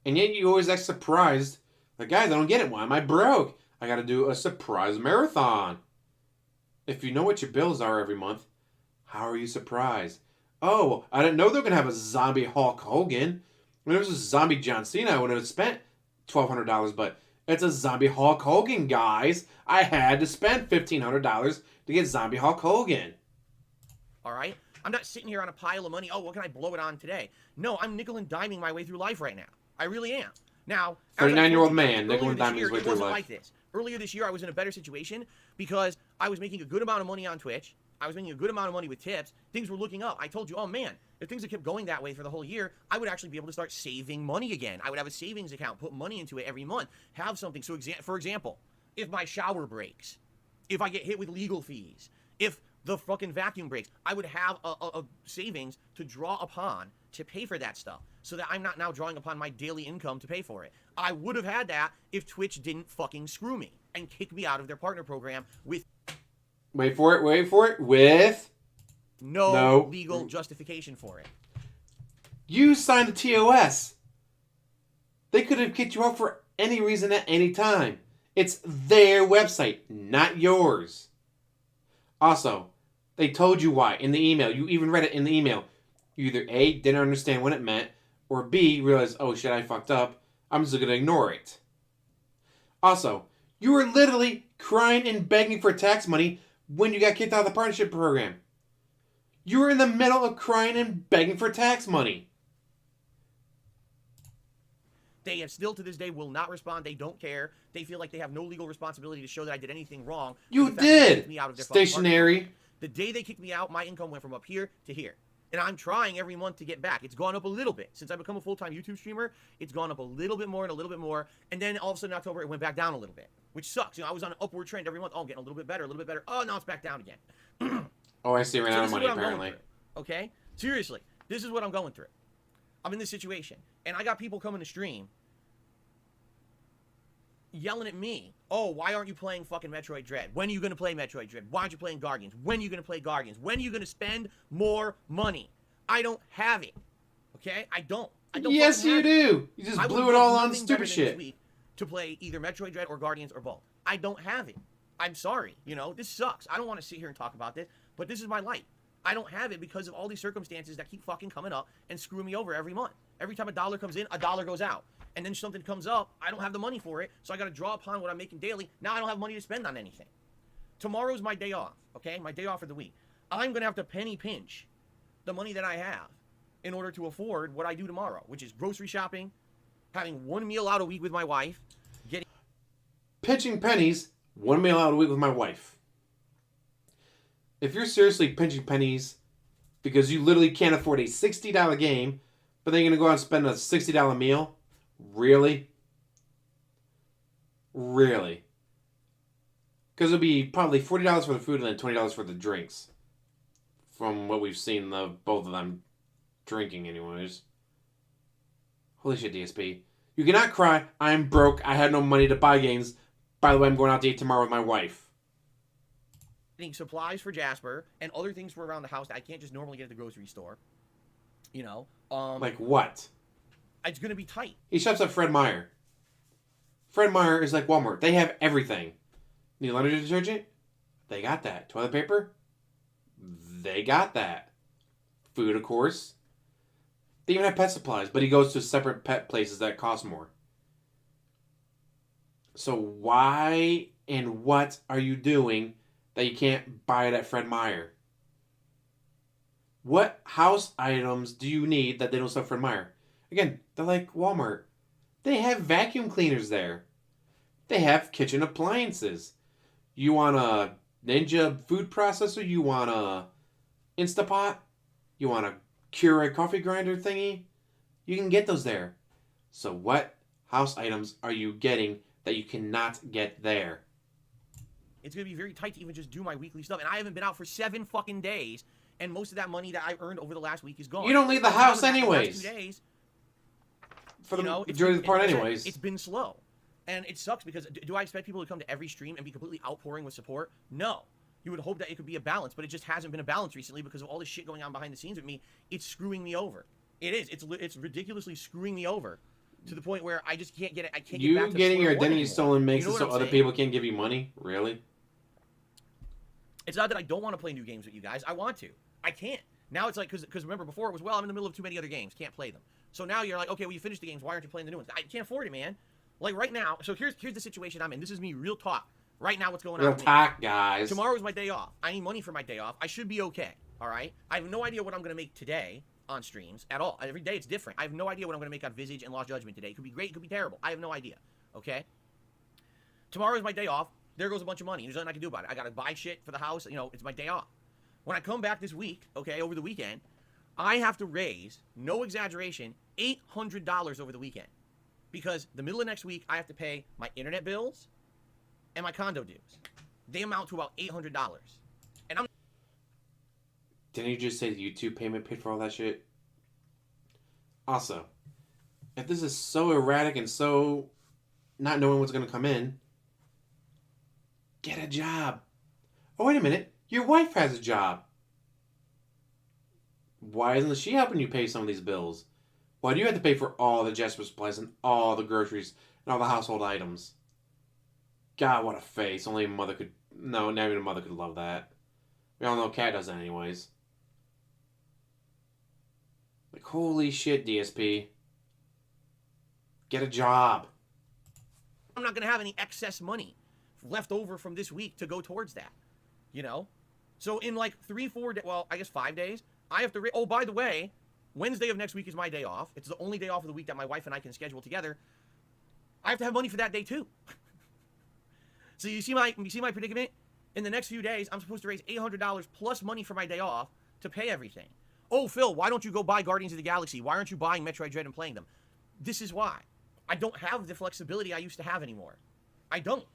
And yet you always act surprised. Like, guys, I don't get it. Why am I broke? I got to do a surprise marathon. If you know what your bills are every month, how are you surprised? Oh, I didn't know they were going to have a zombie Hulk Hogan. When there was a zombie John Cena, I would have spent $1,200, but it's a zombie Hulk Hogan, guys. I had to spend $1,500 to get zombie Hulk Hogan. All right? I'm not sitting here on a pile of money. Oh, what can I blow it on today? No, I'm nickel and diming my way through life right now. I really am. Now, 39-year-old man, nickel and diming his way through life. Like this. Earlier this year, I was in a better situation because I was making a good amount of money on Twitch. I was making a good amount of money with tips. Things were looking up. I told you, oh man, if things had kept going that way for the whole year, I would actually be able to start saving money again. I would have a savings account, put money into it every month, have something. So, for example, if my shower breaks, if I get hit with legal fees, if the fucking vacuum breaks, I would have a savings to draw upon to pay for that stuff so that I'm not now drawing upon my daily income to pay for it. I would have had that if Twitch didn't fucking screw me and kick me out of their partner program with... Wait for it, with No legal justification for it. You signed the TOS. They could have kicked you out for any reason at any time. It's their website, not yours. Also, they told you why in the email. You even read it in the email. You either A, didn't understand what it meant, or B, realized, oh shit, I fucked up. I'm just going to ignore it. Also, you were literally crying and begging for tax money when you got kicked out of the partnership program. You were in the middle of crying and begging for tax money. They have still to this day will not respond. They don't care. They feel like they have no legal responsibility to show that I did anything wrong. You did. Me out of their stationary. The day they kicked me out, my income went from up here to here. And I'm trying every month to get back. It's gone up a little bit. Since I've become a full-time YouTube streamer, it's gone up a little bit more and a little bit more. And then all of a sudden in October, it went back down a little bit, which sucks. You know, I was on an upward trend every month. Oh, I'm getting a little bit better, a little bit better. Oh, now it's back down again. Oh, I see. Ran out of money, apparently. Okay? Seriously. This is what I'm going through. I'm in this situation. And I got people coming to stream yelling at me, oh, why aren't you playing fucking Metroid Dread? When are you going to play Metroid Dread? Why aren't you playing Guardians? When are you going to play Guardians? When are you going to spend more money? I don't have it. Okay? I don't. Yes, you do. You just blew it all on stupid shit. To play either Metroid Dread or Guardians or both. I don't have it. I'm sorry. You know, this sucks. I don't want to sit here and talk about this, but this is my life. I don't have it because of all these circumstances that keep fucking coming up and screwing me over every month. Every time a dollar comes in, a dollar goes out. And then something comes up, I don't have the money for it, so I got to draw upon what I'm making daily. Now I don't have money to spend on anything. Tomorrow's my day off, okay? My day off for the week. I'm going to have to penny pinch the money that I have in order to afford what I do tomorrow, which is grocery shopping, having one meal out a week with my wife, getting... Pinching pennies, one meal out a week with my wife. If you're seriously pinching pennies because you literally can't afford a $60 game, but then you're going to go out and spend a $60 meal, really? Really? Because it'll be probably $40 for the food and then $20 for the drinks. From what we've seen, both of them drinking anyways. Holy shit, DSP. You cannot cry, I'm broke, I had no money to buy games. By the way, I'm going out to eat tomorrow with my wife. Supplies for Jasper and other things for around the house that I can't just normally get at the grocery store. You know? Like what? It's going to be tight. He shops at Fred Meyer. Fred Meyer is like Walmart. They have everything. Need laundry detergent? They got that. Toilet paper? They got that. Food, of course. They even have pet supplies, but he goes to separate pet places that cost more. So why and what are you doing that you can't buy it at Fred Meyer? What house items do you need that they don't sell at Fred Meyer? Again, they're like Walmart. They have vacuum cleaners there. They have kitchen appliances. You want a Ninja food processor? You want a Instapot? You want a Keurig coffee grinder thingy? You can get those there. So what house items are you getting that you cannot get there? It's going to be very tight to even just do my weekly stuff. And I haven't been out for 7 fucking days. And most of that money that I've earned over the last week is gone. You don't leave the house anyways. The last 2 days, for the majority of the part anyways. It's been slow. And it sucks because do I expect people to come to every stream and be completely outpouring with support? No. You would hope that it could be a balance, but it just hasn't been a balance recently because of all this shit going on behind the scenes with me. It's screwing me over. It is. It's ridiculously screwing me over to the point where I just can't get it. I can't get back to you getting your identity anymore. stolen makes it so other people can't give you money? Really? It's not that I don't want to play new games with you guys. I want to. I can't. Now it's like, because remember, before it was, well, I'm in the middle of too many other games. Can't play them. So now you're like, okay, well, you finished the games. Why aren't you playing the new ones? I can't afford it, man. Like, right now, so here's the situation I'm in. This is me, real talk. Right now, what's going on? Real talk, guys. Tomorrow is my day off. I need money for my day off. I should be okay, all right? I have no idea what I'm going to make today on streams at all. Every day it's different. I have no idea what I'm going to make on Visage and Lost Judgment today. It could be great. It could be terrible. I have no idea, okay? Tomorrow is my day off. There goes a bunch of money. There's nothing I can do about it. I got to buy shit for the house. You know, it's my day off. When I come back this week, okay, over the weekend, I have to raise, no exaggeration, $800 over the weekend. Because the middle of next week, I have to pay my internet bills and my condo dues. They amount to about $800. And I'm... Didn't you just say the YouTube payment paid for all that shit? Also, if this is so erratic and so not knowing what's going to come in, get a job. Oh, wait a minute. Your wife has a job. Why isn't she helping you pay some of these bills? Why do you have to pay for all the Jasper supplies and all the groceries and all the household items? God, what a face. Only a mother could... No, not even a mother could love that. We all know Cat does that anyways. Like, holy shit, DSP. Get a job. I'm not going to have any excess money left over from this week to go towards that. You know? So in like 3-4 days, well, I guess 5 days, I have to... Oh, by the way, Wednesday of next week is my day off. It's the only day off of the week that my wife and I can schedule together. I have to have money for that day too. So you see my predicament? In the next few days, I'm supposed to raise $800 plus money for my day off to pay everything. Oh, Phil, why don't you go buy Guardians of the Galaxy? Why aren't you buying Metroid Dread and playing them? This is why. I don't have the flexibility I used to have anymore. I don't.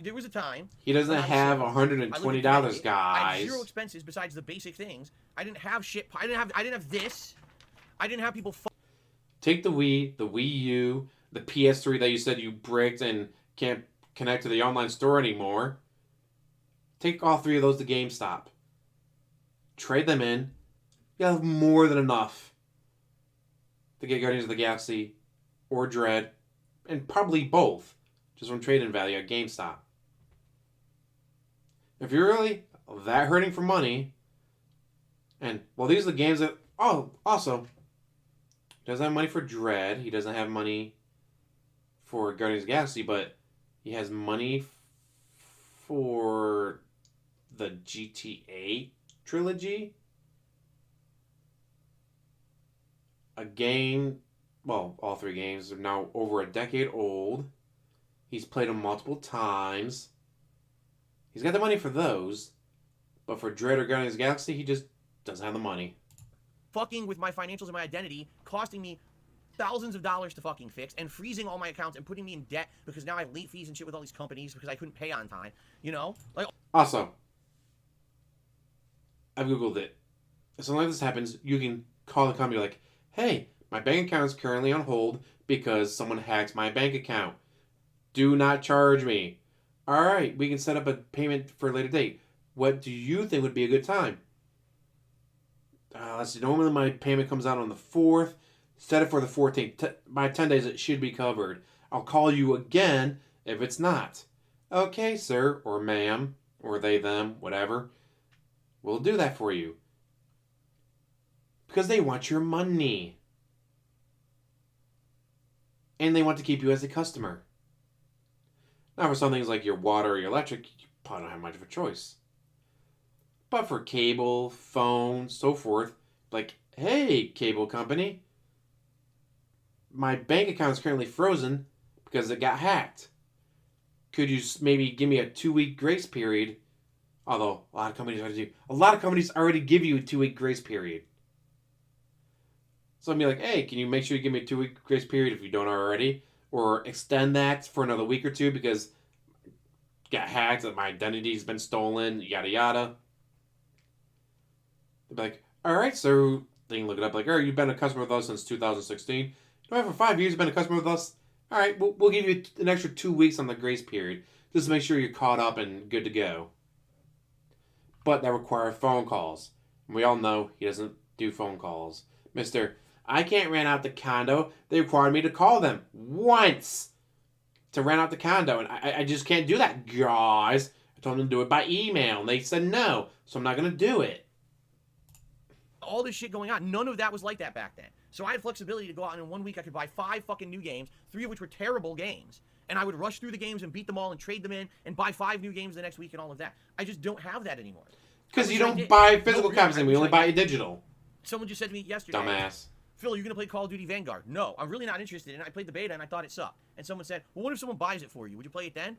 There was a time... He doesn't have $120, guys. I had zero expenses besides the basic things. I didn't have shit. I didn't have this. I didn't have people... Take the Wii, the Wii U, the PS3 that you said you bricked and can't connect to the online store anymore. Take all 3 of those to GameStop. Trade them in. You'll have more than enough to get Guardians of the Galaxy or Dread, and probably both, just from trade-in value at GameStop. If you're really that hurting for money, and, well, these are the games that... Oh, also, he doesn't have money for Dread. He doesn't have money for Guardians of the Galaxy, but he has money for the GTA trilogy. A game, well, all 3 games are now over a decade old. He's played them multiple times. He's got the money for those, but for Dread or Guardians of the Galaxy, he just doesn't have the money. Fucking with my financials and my identity, costing me thousands of dollars to fucking fix, and freezing all my accounts and putting me in debt because now I have late fees and shit with all these companies because I couldn't pay on time. You know? Like. Also, I've Googled it. If something like this happens, you can call the company like, hey, my bank account is currently on hold because someone hacked my bank account. Do not charge me. All right, we can set up a payment for a later date. What do you think would be a good time? Let's see. Normally my payment comes out on the 4th. Set it for the 14th. By 10 days, it should be covered. I'll call you again if it's not. Okay, sir, or ma'am, or they, them, whatever. We'll do that for you. Because they want your money. And they want to keep you as a customer. Now, for some things like your water or your electric, you probably don't have much of a choice. But for cable, phone, so forth, like, hey, cable company, my bank account is currently frozen because it got hacked. Could you maybe give me a 2-week grace period? Although, a lot of companies already give you a 2-week grace period. So I'd be like, hey, can you make sure you give me a 2-week grace period if you don't already? Or extend that for another week or 2 because it got hacked, my identity's been stolen, yada yada. They'd be like, all right, so they can look it up like, all right, you've been a customer with us since 2016. For 5 years you've been a customer with us. All right, we'll give you an extra 2 weeks on the grace period just to make sure you're caught up and good to go. But that requires phone calls. And we all know he doesn't do phone calls. Mr. I can't rent out the condo. They required me to call them once to rent out the condo. And I just can't do that, guys. I told them to do it by email. And they said no. So I'm not going to do it. All this shit going on. None of that was like that back then. So I had flexibility to go out and in 1 week I could buy 5 fucking new games, 3 of which were terrible games. And I would rush through the games and beat them all and trade them in and buy 5 new games the next week and all of that. I just don't have that anymore. Because you don't buy physical copies and we only buy digital. Someone just said to me yesterday, dumbass, Phil, you're going to play Call of Duty Vanguard? No, I'm really not interested in it. I played the beta and I thought it sucked. And someone said, well, what if someone buys it for you? Would you play it then?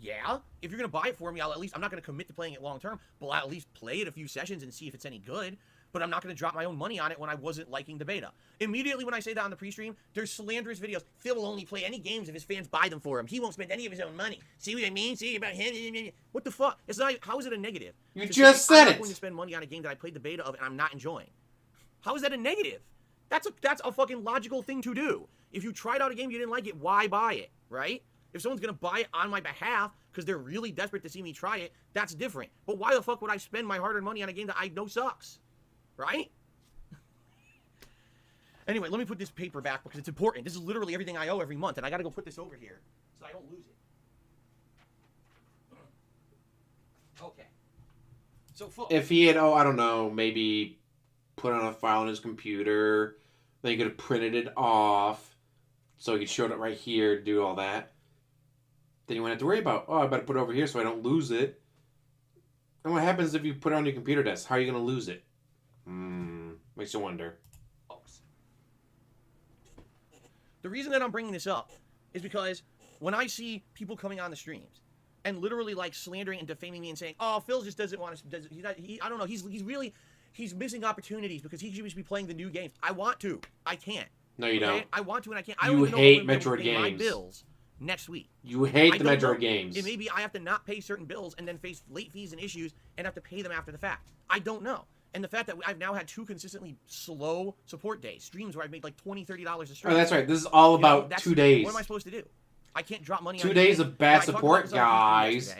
Yeah. If you're going to buy it for me, I'm not going to commit to playing it long term, but I'll at least play it a few sessions and see if it's any good. But I'm not going to drop my own money on it when I wasn't liking the beta. Immediately when I say that on the pre-stream, there's slanderous videos. Phil will only play any games if his fans buy them for him. He won't spend any of his own money. See what I mean? See about him? What the fuck? It's not. How is it a negative? You just said it. I'm not going to spend money on a game that I played the beta of and I'm not enjoying. How is that a negative? That's a fucking logical thing to do. If you tried out a game you didn't like it, why buy it, right? If someone's going to buy it on my behalf because they're really desperate to see me try it, that's different. But why the fuck would I spend my hard-earned money on a game that I know sucks? Right? Anyway, let me put this paper back because it's important. This is literally everything I owe every month, and I got to go put this over here so I don't lose it. Okay. So, folks. If he had, I don't know, maybe put on a file on his computer, then he could have printed it off, so he could show it right here, do all that. Then you wouldn't have to worry about, I better put it over here so I don't lose it. And what happens if you put it on your computer desk? How are you going to lose it? Makes you wonder. The reason that I'm bringing this up is because when I see people coming on the streams and literally like slandering and defaming me and saying, "Oh, Phil just doesn't want to," I don't know, he's missing opportunities because he should be playing the new games. I want to, I can't. No, you don't. I want to and I can't. You hate Metroid games. My bills next week. You hate the Metroid games. It may be I have to not pay certain bills and then face late fees and issues and have to pay them after the fact. I don't know. And the fact that I've now had 2 consistently slow support days, streams where I've made like $20, $30 a stream. Oh, that's right. This is all about 2 days. What am I supposed to do? I can't drop money 2 on days of bad support, guys.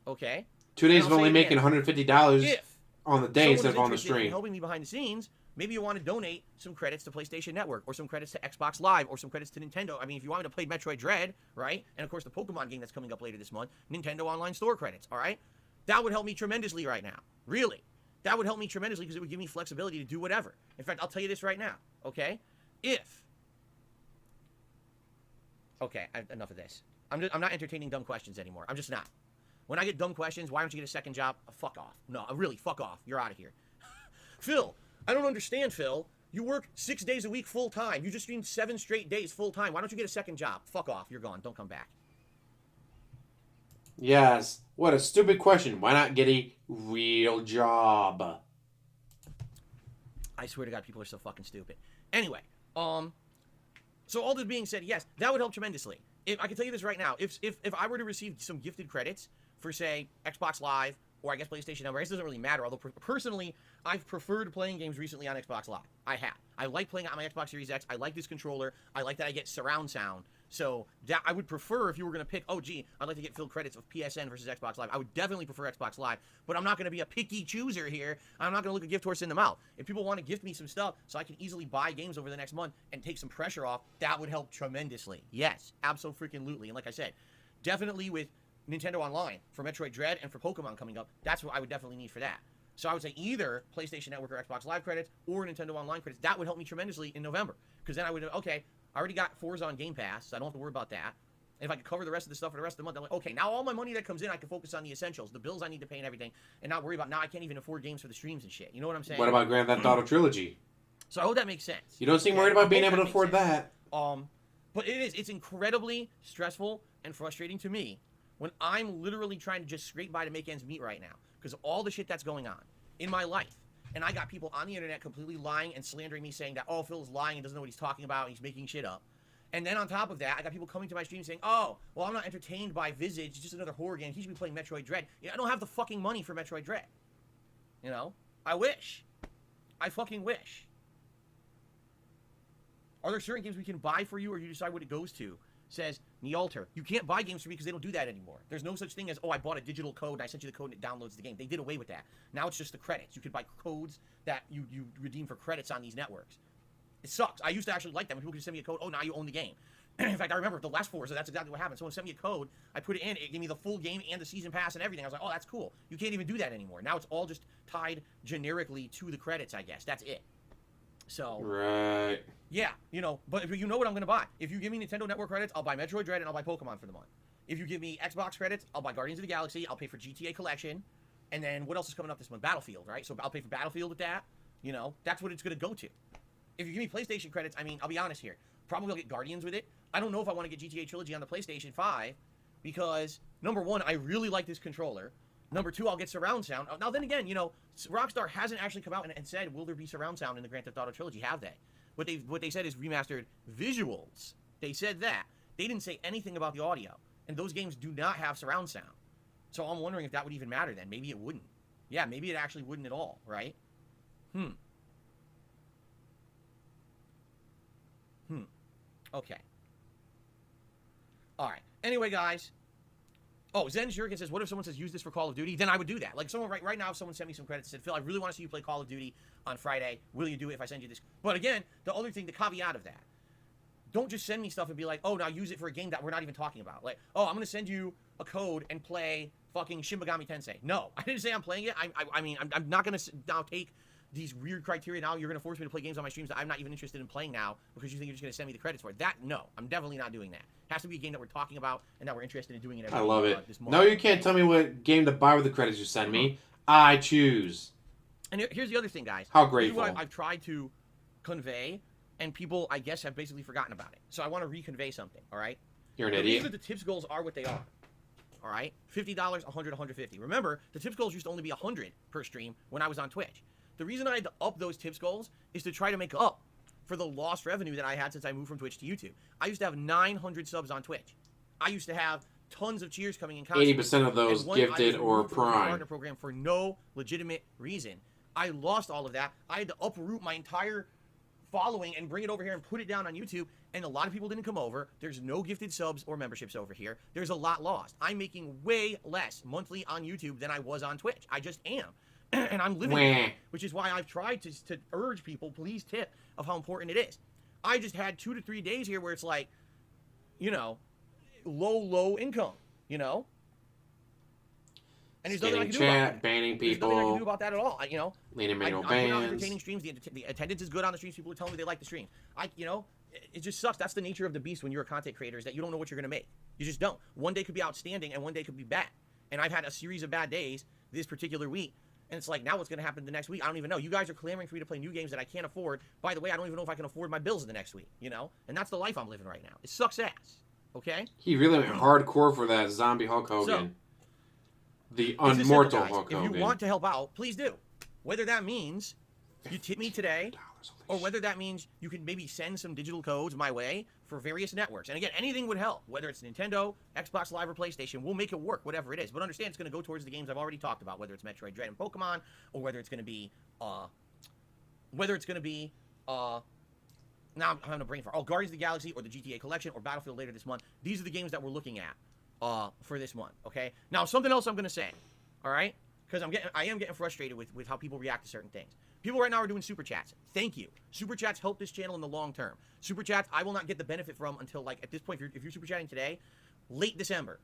Okay. 2 days of only making $150 on the day instead of on the stream. Helping me behind the scenes, maybe you want to donate some credits to PlayStation Network or some credits to Xbox Live or some credits to Nintendo. I mean, if you want me to play Metroid Dread, right? And of course the Pokemon game that's coming up later this month, Nintendo Online Store credits, all right? That would help me tremendously right now. Really. That would help me tremendously because it would give me flexibility to do whatever. In fact, I'll tell you this right now, okay? Enough of this. I'm not entertaining dumb questions anymore. I'm just not. When I get dumb questions, why don't you get a second job? Fuck off. No, really, fuck off. You're out of here. Phil, I don't understand, Phil. You work 6 days a week full time. You just streamed 7 straight days full time. Why don't you get a second job? Fuck off. You're gone. Don't come back. Yes. What a stupid question. Why not get a real job? I swear to God, people are so fucking stupid. Anyway, so all this being said, yes, that would help tremendously. If I can tell you this right now, if I were to receive some gifted credits for, say, Xbox Live or I guess PlayStation Network, I guess it doesn't really matter. Although personally, I've preferred playing games recently on Xbox Live. I have. I like playing on my Xbox Series X. I like this controller. I like that I get surround sound. So that I would prefer if you were going to pick, I'd like to get full credits of PSN versus Xbox Live. I would definitely prefer Xbox Live, but I'm not going to be a picky chooser here. I'm not going to look a gift horse in the mouth. If people want to gift me some stuff so I can easily buy games over the next month and take some pressure off, that would help tremendously. Yes, absolutely. And like I said, definitely with Nintendo Online for Metroid Dread and for Pokemon coming up, that's what I would definitely need for that. So I would say either PlayStation Network or Xbox Live credits or Nintendo Online credits. That would help me tremendously in November. Because then I would, I already got Forza on Game Pass, so I don't have to worry about that. And if I could cover the rest of the stuff for the rest of the month, I'm like, okay, now all my money that comes in, I can focus on the essentials, the bills I need to pay and everything, and not worry about, now I can't even afford games for the streams and shit. You know what I'm saying? What about Grand Theft Auto Trilogy? So I hope that makes sense. You don't seem worried about being able to afford that. But it's incredibly stressful and frustrating to me when I'm literally trying to just scrape by to make ends meet right now because of all the shit that's going on in my life. And I got people on the internet completely lying and slandering me saying that, Phil's lying and doesn't know what he's talking about and he's making shit up. And then on top of that, I got people coming to my stream saying, I'm not entertained by Visage. It's just another horror game. He should be playing Metroid Dread. I don't have the fucking money for Metroid Dread. You know? I wish. I fucking wish. Are there certain games we can buy for you or you decide what it goes to? Says Nealter. You can't buy games for me because they don't do that anymore. There's no such thing as, I bought a digital code and I sent you the code and it downloads the game. They did away with that. Now it's just the credits. You could buy codes that you redeem for credits on these networks. It sucks. I used to actually like that when people could just send me a code, now you own the game. In fact, I remember the last Forza, that's exactly what happened. Someone sent me a code, I put it in, it gave me the full game and the season pass and everything. I was like, that's cool. You can't even do that anymore. Now it's all just tied generically to the credits, I guess. That's it. So, right. Yeah, but if you know what I'm going to buy. If you give me Nintendo Network credits, I'll buy Metroid Dread and I'll buy Pokemon for the month. If you give me Xbox credits, I'll buy Guardians of the Galaxy, I'll pay for GTA Collection, and then what else is coming up this month? Battlefield, right? So I'll pay for Battlefield with that. That's what it's going to go to. If you give me PlayStation credits, I'll be honest here. Probably I'll get Guardians with it. I don't know if I want to get GTA Trilogy on the PlayStation 5 because, number one, I really like this controller. Number two, I'll get surround sound. Now, then again, Rockstar hasn't actually come out and said, will there be surround sound in the Grand Theft Auto Trilogy? Have they? What they said is remastered visuals. They said that. They didn't say anything about the audio. And those games do not have surround sound. So I'm wondering if that would even matter then. Maybe it wouldn't. Yeah, maybe it actually wouldn't at all, right? Okay. All right. Anyway, guys, Oh, Zen Shuriken says, what if someone says use this for Call of Duty? Then I would do that. Like someone right now, if someone sent me some credits and said, Phil, I really want to see you play Call of Duty on Friday. Will you do it if I send you this? But again, the other thing, the caveat of that, don't just send me stuff and be like, oh, now use it for a game that we're not even talking about. Like, oh, I'm going to send you a code and play fucking Shin Megami Tensei. No, I didn't say I'm playing it. I mean, I'm not going to now take these weird criteria. Now you're going to force me to play games on my streams that I'm not even interested in playing now because you think you're just going to send me the credits for it. That, no, I'm definitely not doing that. It has to be a game that we're talking about and that we're interested in doing it. I love it. This month. No, you can't tell me what game to buy with the credits you send me. I choose. And here's the other thing, guys. How This grateful. is what I've tried to convey, and people, I guess, have basically forgotten about it. So I want to reconvey something, all right? You're an The idiot. reason the tips goals are what they are, all right? $50, $100, $150. Remember, the tips goals used to only be $100 per stream when I was on Twitch. The reason I had to up those tips goals is to try to make up for the lost revenue that I had since I moved from Twitch to YouTube. I used to have 900 subs on Twitch. I used to have tons of cheers coming in constantly. 80% of those And when gifted I was or removed from the prime. partner program for no legitimate reason. I lost all of that. I had to uproot my entire following and bring it over here and put it down on YouTube, and a lot of people didn't come over. There's no gifted subs or memberships over here. There's a lot lost. I'm making way less monthly on YouTube than I was on Twitch. I just am. And I'm living it, which is why I've tried to urge people, please tip, of how important it is. I just had 2 to 3 days here where it's like, you know, low income, you know? And there's nothing I can do about that. Banning There's nothing I can do people. about that at all. You know, Leaning I'm manual putting out bans. entertaining streams. The attendance is good on the streams. People are telling me they like the streams. You know, it just sucks. That's the nature of the beast when you're a content creator, is that you don't know what you're going to make. You just don't. One day could be outstanding and one day could be bad. And I've had a series of bad days this particular week. And it's like, now what's going to happen the next week? I don't even know. You guys are clamoring for me to play new games that I can't afford. By the way, I don't even know if I can afford my bills the next week, you know? And that's the life I'm living right now. It sucks ass, okay? He really went hardcore for that zombie Hulk Hogan. The It's as simple, unmortal guys. Hulk If Hogan. you want to help out, please do. Whether that means you tip me today, or whether that means you can maybe send some digital codes my way for various networks. And again, anything would help. Whether it's Nintendo, Xbox Live, or PlayStation, we'll make it work, whatever it is. But understand it's going to go towards the games I've already talked about, whether it's Metroid Dread and Pokemon, or whether it's going to be, now I'm having a brain fart. Oh, Guardians of the Galaxy, or the GTA Collection, or Battlefield later this month. These are the games that we're looking at for this month, okay? Now, something else I'm going to say, all right? Because I am getting frustrated with how people react to certain things. People right now are doing super chats. Thank you. Super chats help this channel in the long term. Super chats, I will not get the benefit from until, like, at this point, if you're super chatting today, late December.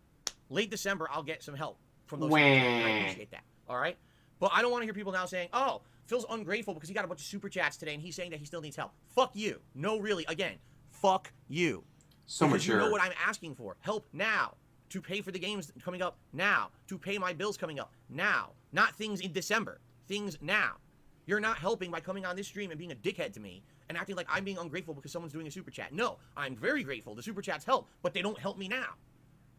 Late December, I'll get some help from those super chats. I appreciate that, all right? But I don't want to hear people now saying, oh, Phil's ungrateful because he got a bunch of super chats today and he's saying that he still needs help. Fuck you. No, really. Again, fuck you. So because mature. you know what I'm asking for. Help now. To pay for the games coming up now. To pay my bills coming up now. Not things in December. Things now. You're not helping by coming on this stream and being a dickhead to me and acting like I'm being ungrateful because someone's doing a super chat. No, I'm very grateful. The super chats help, but they don't help me now.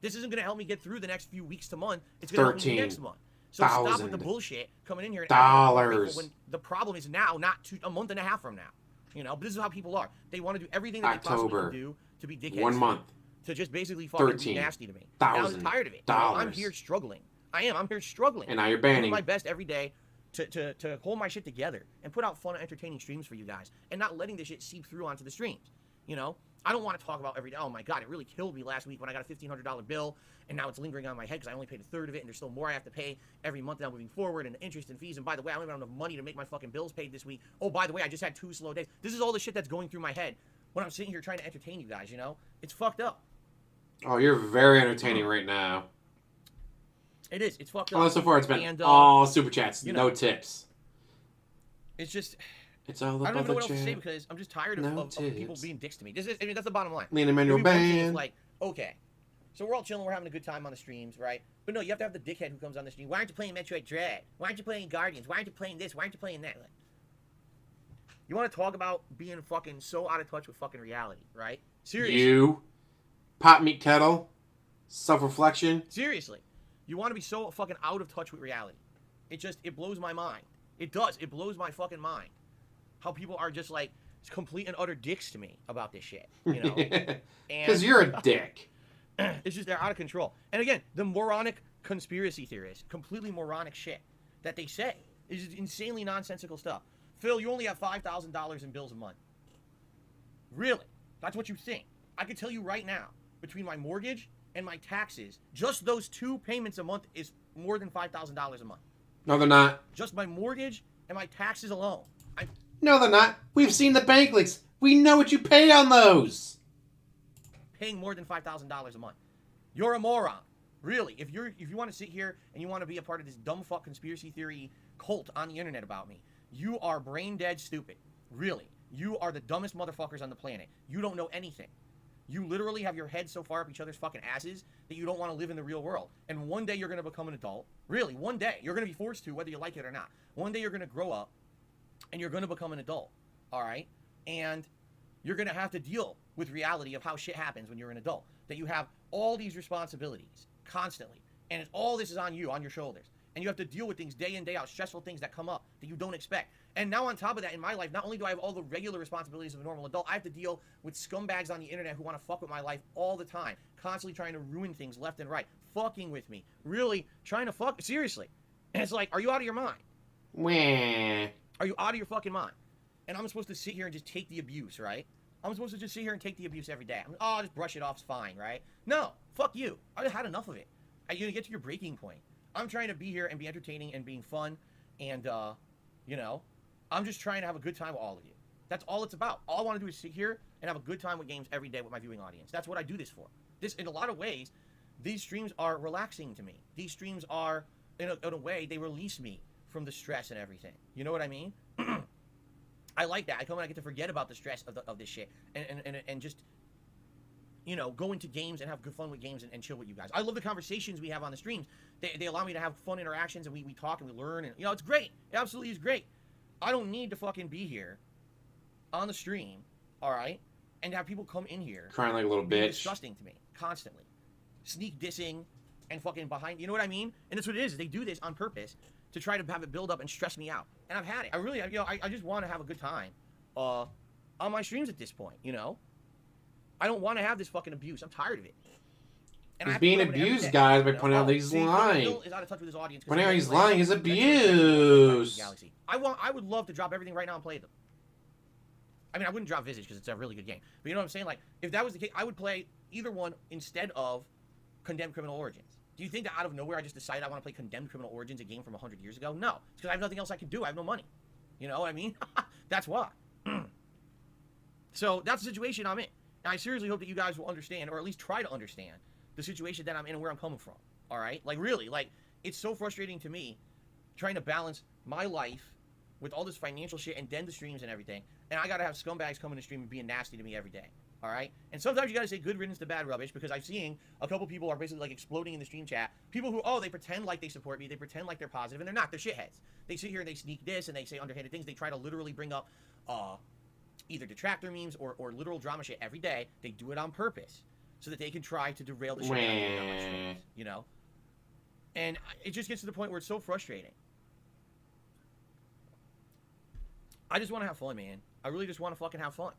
This isn't going to help me get through the next few weeks to month. It's going to help me next month. So stop with the bullshit coming in here and dollars when the problem is now, not a month and a half from now. You know, but this is how people are. They want to do everything that they possibly can do to be dickheads. 1 month. To just basically fucking be nasty to me. And I was tired of it. You know, I'm here struggling. I am. I'm here struggling. And now you're I'm banning. doing my best every day to hold my shit together and put out fun and entertaining streams for you guys and not letting this shit seep through onto the streams. You know? I don't want to talk about every day. Oh my God, it really killed me last week when I got a $1,500 bill and now it's lingering on my head because I only paid a third of it and there's still more I have to pay every month now moving forward and the interest and fees. And by the way, I don't even have enough money to make my fucking bills paid this week. Oh, by the way, I just had 2 slow days. This is all the shit that's going through my head when I'm sitting here trying to entertain you guys, you know? It's fucked up. Oh, you're very entertaining right now. It is. It's fucked up. Well, so far it's been and, all super chats, you know, no tips. It's just... It's all I don't about even know the what else to say chat. because I'm just tired of people being dicks to me. That's the bottom line. Lean Emmanuel Maybe one thing is Band. like, okay, so we're all chilling, we're having a good time on the streams, right? But no, you have to have the dickhead who comes on the stream. Why aren't you playing Metroid Dread? Why aren't you playing Guardians? Why aren't you playing this? Why aren't you playing that? Like, you want to talk about being fucking so out of touch with fucking reality, right? Seriously. You, Pop Meat Kettle, Self-Reflection. Seriously. You want to be so fucking out of touch with reality. It blows my mind. It does. It blows my fucking mind. How people are just like complete and utter dicks to me about this shit, you know? Because you're a dick. It's just they're out of control. And again, the moronic conspiracy theorists, completely moronic shit that they say is insanely nonsensical stuff. Phil, you only have $5,000 in bills a month. Really? That's what you think? I could tell you right now, between my mortgage and my taxes, just those 2 payments a month is more than $5,000 a month. No, they're not. Just my mortgage and my taxes alone. No, they're not. We've seen the bank leaks. We know what you pay on those. Paying more than $5,000 a month. You're a moron. Really. If you want to sit here and you want to be a part of this dumb fuck conspiracy theory cult on the internet about me, you are brain dead stupid. Really. You are the dumbest motherfuckers on the planet. You don't know anything. You literally have your head so far up each other's fucking asses that you don't want to live in the real world. And one day you're going to become an adult. Really, one day. You're going to be forced to, whether you like it or not. One day you're going to grow up and you're going to become an adult. All right? And you're going to have to deal with reality of how shit happens when you're an adult. That you have all these responsibilities constantly. And all this is on you, on your shoulders. And you have to deal with things day in, day out, stressful things that come up that you don't expect. And now on top of that, in my life, not only do I have all the regular responsibilities of a normal adult, I have to deal with scumbags on the internet who want to fuck with my life all the time. Constantly trying to ruin things left and right. Fucking with me. Really trying to fuck. Seriously. And it's like, are you out of your mind? Wah. Are you out of your fucking mind? And I'm supposed to sit here and just take the abuse, right? I'm supposed to just sit here and take the abuse every day. I'll just brush it off, it's fine, right? No, fuck you. I had enough of it. You're gonna get to your breaking point. I'm trying to be here and be entertaining and being fun, and you know, I'm just trying to have a good time with all of you. That's all it's about. All I want to do is sit here and have a good time with games every day with my viewing audience. That's what I do this for. This, in a lot of ways, these streams are relaxing to me. These streams are, in a way, they release me from the stress and everything. You know what I mean? I like that. I come and I get to forget about the stress of this shit and just, you know, go into games and have good fun with games and chill with you guys. I love the conversations we have on the streams. They allow me to have fun interactions and we talk and we learn and, you know, it's great. It absolutely is great. I don't need to fucking be here on the stream, all right, and have people come in here Crying like a little bitch. Disgusting to me constantly, sneak dissing and fucking behind. You know what I mean? And that's what it is. They do this on purpose to try to have it build up and stress me out. And I've had it. I really, you know, I just want to have a good time on my streams at this point. You know, I don't want to have this fucking abuse. I'm tired of it. And he's being abused, guys, by pointing out that he's lying. Phil is out of touch with his audience. Pointing out he's lying is abuse. I would love to drop everything right now and play them. I mean, I wouldn't drop Visage because it's a really good game. But you know what I'm saying? Like, if that was the case, I would play either one instead of Condemned Criminal Origins. Do you think that out of nowhere I just decided I want to play Condemned Criminal Origins, a game from 100 years ago? No. It's because I have nothing else I can do. I have no money. You know what I mean? That's why. So that's the situation I'm in. And I seriously hope that you guys will understand, or at least try to understand, the situation that I'm in and where I'm coming from. All right? Like, really, like, it's so frustrating to me trying to balance my life with all this financial shit and then the streams and everything. And I got to have scumbags coming to stream and being nasty to me every day. All right? And sometimes you got to say good riddance to bad rubbish, because I've seen a couple people are basically like exploding in the stream chat. People who, they pretend like they support me. They pretend like they're positive, and they're not. They're shitheads. They sit here and they sneak this and they say underhanded things. They try to literally bring up either detractor memes or literal drama shit every day. They do it on purpose so that they can try to derail the shit out of me on my streams, you know? And it just gets to the point where it's so frustrating. I just want to have fun, man. I really just want to fucking have fun.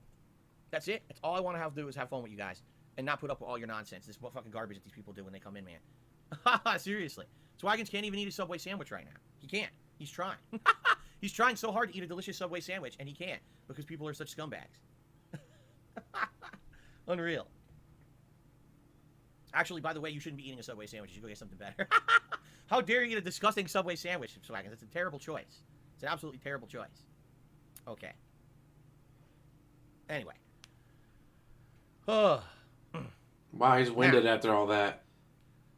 That's it. That's all I want to do is have fun with you guys and not put up with all your nonsense. This is what fucking garbage that these people do when they come in, man. Seriously. Swaggins can't even eat a Subway sandwich right now. He can't. He's trying. He's trying so hard to eat a delicious Subway sandwich, and he can't because people are such scumbags. Unreal. Actually, by the way, you shouldn't be eating a Subway sandwich. You should go get something better. How dare you eat a disgusting Subway sandwich, Swaggins? That's a terrible choice. It's an absolutely terrible choice. Okay. Anyway. Wow, he's winded after all that.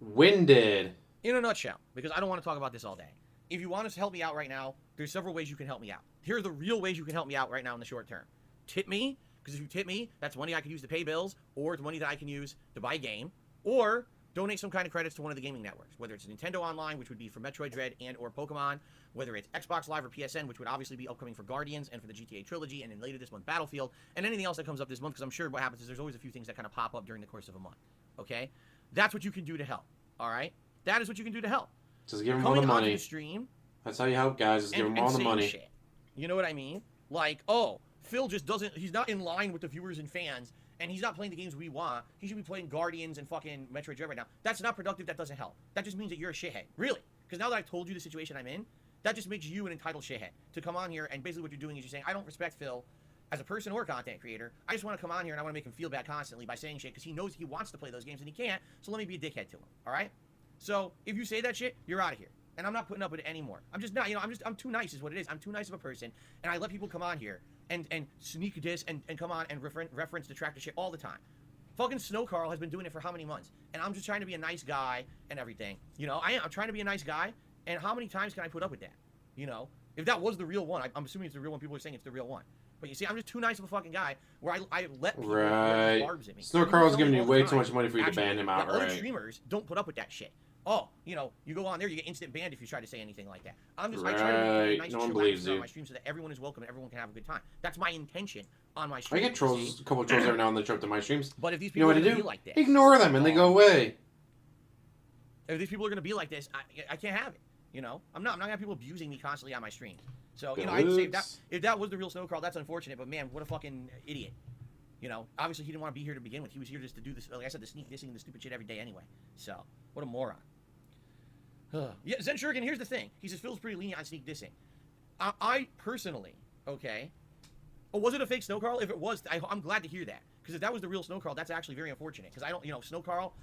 Winded. In a nutshell, because I don't want to talk about this all day. If you want us to help me out right now, there's several ways you can help me out. Here are the real ways you can help me out right now in the short term. Tip me, because if you tip me, that's money I can use to pay bills, or it's money that I can use to buy a game, or donate some kind of credits to one of the gaming networks, whether it's Nintendo Online, which would be for Metroid Dread and or Pokemon, whether it's Xbox Live or PSN, which would obviously be upcoming for Guardians and for the GTA trilogy, and then later this month Battlefield, and anything else that comes up this month, because I'm sure what happens is there's always a few things that kind of pop up during the course of a month, okay? That's what you can do to help, all right? That is what you can do to help. Just give them all the money. The stream, that's how you help, guys. Just give them all the money. Shit. You know what I mean? Like, Phil just doesn't, he's not in line with the viewers and fans, and he's not playing the games we want. He should be playing Guardians and fucking Metroid Dread right now. That's not productive. That doesn't help. That just means that you're a shithead. Really. Because now that I've told you the situation I'm in, that just makes you an entitled shithead to come on here, and basically what you're doing is you're saying, I don't respect Phil, as a person or content creator, I just want to come on here and I want to make him feel bad constantly by saying shit because he knows he wants to play those games and he can't. So let me be a dickhead to him. All right. So if you say that shit, you're out of here. And I'm not putting up with it anymore. I'm just not, I'm too nice is what it is. I'm too nice of a person. And I let people come on here and sneak diss and come on and reference detractor shit all the time. Fucking Snow Carl has been doing it for how many months? And I'm just trying to be a nice guy and everything. I'm trying to be a nice guy. And how many times can I put up with that? If that was the real one, I'm assuming it's the real one. People are saying it's the real one. But you see, I'm just too nice of a fucking guy where I let people throw barbs at me. Snow Carl's giving you way too much money for you to ban him out, right? Other streamers don't put up with that shit. Oh, you go on there, you get instant banned if you try to say anything like that. I try to make a nice, chill atmosphere on my stream so that everyone is welcome and everyone can have a good time. That's my intention on my stream. I get trolls, a couple of trolls every now and then show up to my streams. But if these people are going to be like this, ignore them and they go away. If these people are going to be like this, I can't have it. I'm not going to have people abusing me constantly on my streams. So, I'd say if that was the real Snow Carl, that's unfortunate. But man, what a fucking idiot. Obviously he didn't want to be here to begin with. He was here just to do this, like I said, the sneak dissing and the stupid shit every day anyway. So, what a moron. Yeah, Zen Shuriken, here's the thing. He says Phil's pretty lenient on sneak dissing. I personally, okay. Oh, was it a fake Snow Carl? If it was, I'm glad to hear that. Because if that was the real Snow Carl, that's actually very unfortunate. Because I don't, Snow Carl,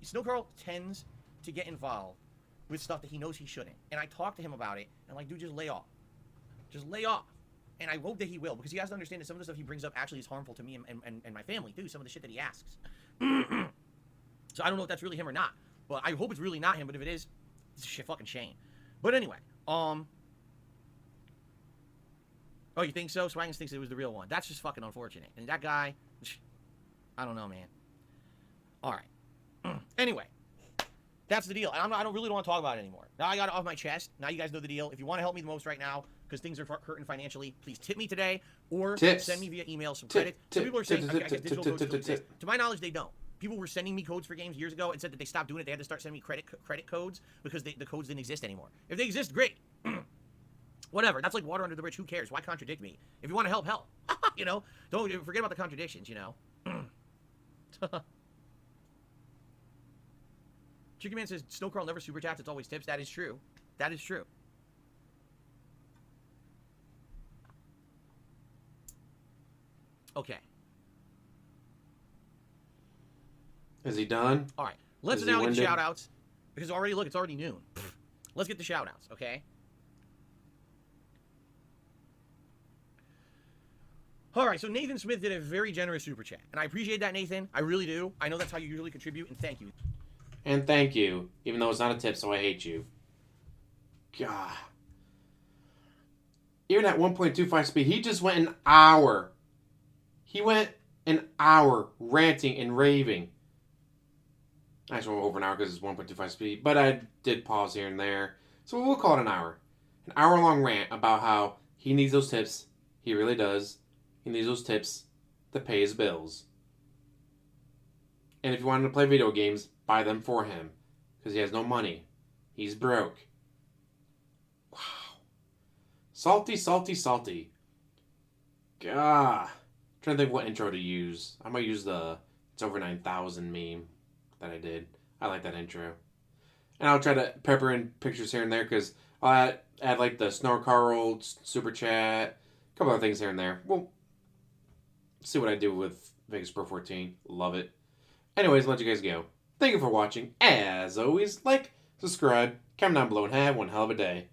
Snow Carl tends to get involved with stuff that he knows he shouldn't. And I talked to him about it, and I'm like, dude, just lay off. Just lay off. And I hope that he will, because he has to understand that some of the stuff he brings up actually is harmful to me and my family, too. Some of the shit that he asks. So I don't know if that's really him or not. But I hope it's really not him, but if it is, it's a fucking shame. But anyway, oh, you think so? Swaggins thinks it was the real one. That's just fucking unfortunate. And that guy, I don't know, man. All right. Anyway, that's the deal. And I don't really want to talk about it anymore. Now I got it off my chest. Now you guys know the deal. If you want to help me the most right now, because things are hurting financially, please tip me today or send me via email some credit. Some people are saying I get digital codes still exist. To my knowledge, they don't. People were sending me codes for games years ago and said that they stopped doing it. They had to start sending me credit codes because the codes didn't exist anymore. If they exist, great. Whatever. That's like water under the bridge. Who cares? Why contradict me? If you want to help, help. Don't forget about the contradictions, Chicken Man says, Snow Carl never super chats. It's always tips. That is true. That is true. Okay. Is he done? All right. Let's now get the shout-outs. Because it's already noon. Let's get the shout-outs, okay? All right, so Nathan Smith did a very generous super chat. And I appreciate that, Nathan. I really do. I know that's how you usually contribute, and thank you. And thank you. Even though it's not a tip, so I hate you. God. Even at 1.25 speed, he just went an hour. He went an hour ranting and raving. I just went over an hour because it's 1.25 speed, but I did pause here and there. So we'll call it an hour. An hour-long rant about how he needs those tips. He really does. He needs those tips to pay his bills. And if you wanted to play video games, buy them for him. Because he has no money. He's broke. Wow. Salty, salty, salty. Gah. Trying to think what intro to use. I might use the It's Over 9,000 meme that I did. I like that intro. And I'll try to pepper in pictures here and there because I'll add like the Snow Carl super chat, a couple other things here and there. We'll see what I do with Vegas Pro 14. Love it. Anyways, let you guys go. Thank you for watching. As always, like, subscribe, comment down below, and have one hell of a day.